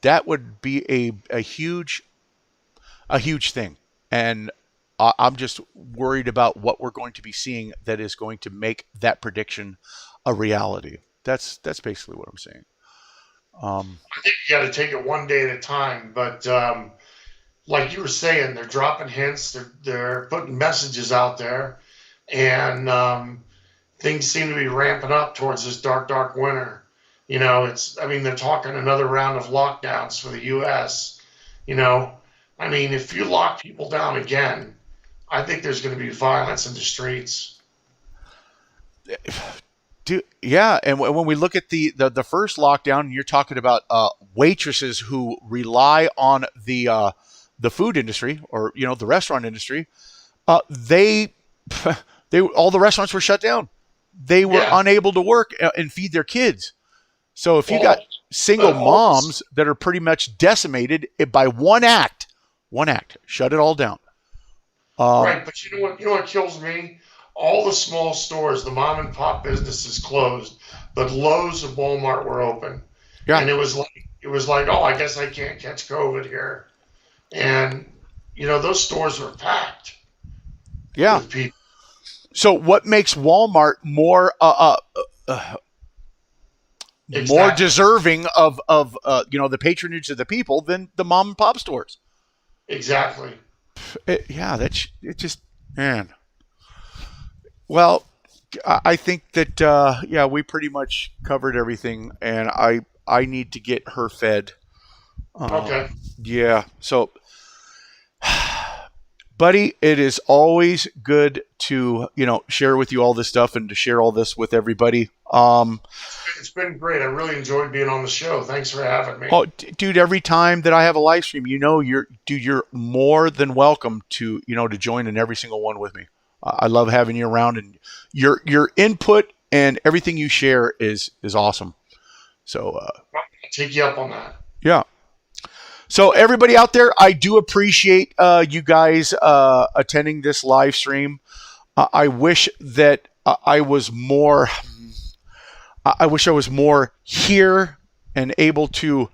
A: That would be a huge thing. And I'm just worried about what we're going to be seeing that is going to make that prediction a reality. That's basically what I'm saying.
B: I think you got to take it one day at a time. But like you were saying, they're dropping hints. They're putting messages out there, and things seem to be ramping up towards this dark winter. They're talking another round of lockdowns for the U.S. If you lock people down again, I think there's going to be violence in the streets.
A: Yeah, and when we look at the first lockdown, you're talking about waitresses who rely on the food industry or the restaurant industry. They all the restaurants were shut down. they were
B: Yeah.
A: unable to work and feed their kids. So if you
B: Well,
A: got single
B: but all this-
A: moms that are pretty much decimated by one act, shut it all down.
B: right, but you know what kills me? All the small stores, the mom and pop businesses closed, but Lowe's and Walmart were open.
A: Yeah.
B: And it was like, oh, I guess I can't catch COVID here. And those stores were packed
A: Yeah.
B: with people.
A: So what makes Walmart more more
B: Exactly.
A: deserving of the patronage of the people than the mom and pop stores?
B: Exactly.
A: That's it. Just, man. Well, I think that we pretty much covered everything, and I need to get her fed.
B: Okay.
A: Yeah. So, buddy, it is always good to share with you all this stuff and to share all this with everybody.
B: It's been great. I really enjoyed being on the show. Thanks for having me.
A: Oh, dude, every time that I have a live stream, you're more than welcome to to join in every single one with me. I love having you around, and your input and everything you share is awesome. So
B: I'll take you up on that.
A: yeah. So everybody out there, I do appreciate you guys attending this live stream. I wish that I was more. I wish I was more here and able to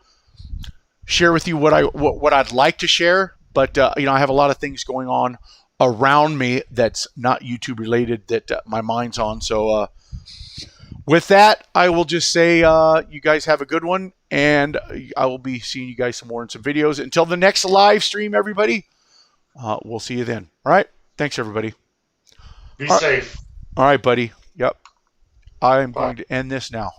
A: share with you what I'd like to share. But I have a lot of things going on around me that's not YouTube related that my mind's on. So with that, I will just say you guys have a good one, and I will be seeing you guys some more in some videos. Until the next live stream, everybody, we'll see you then. All right. Thanks, everybody.
B: Be safe.
A: All right, buddy. Yep. I'm
B: Bye.
A: going to end this now.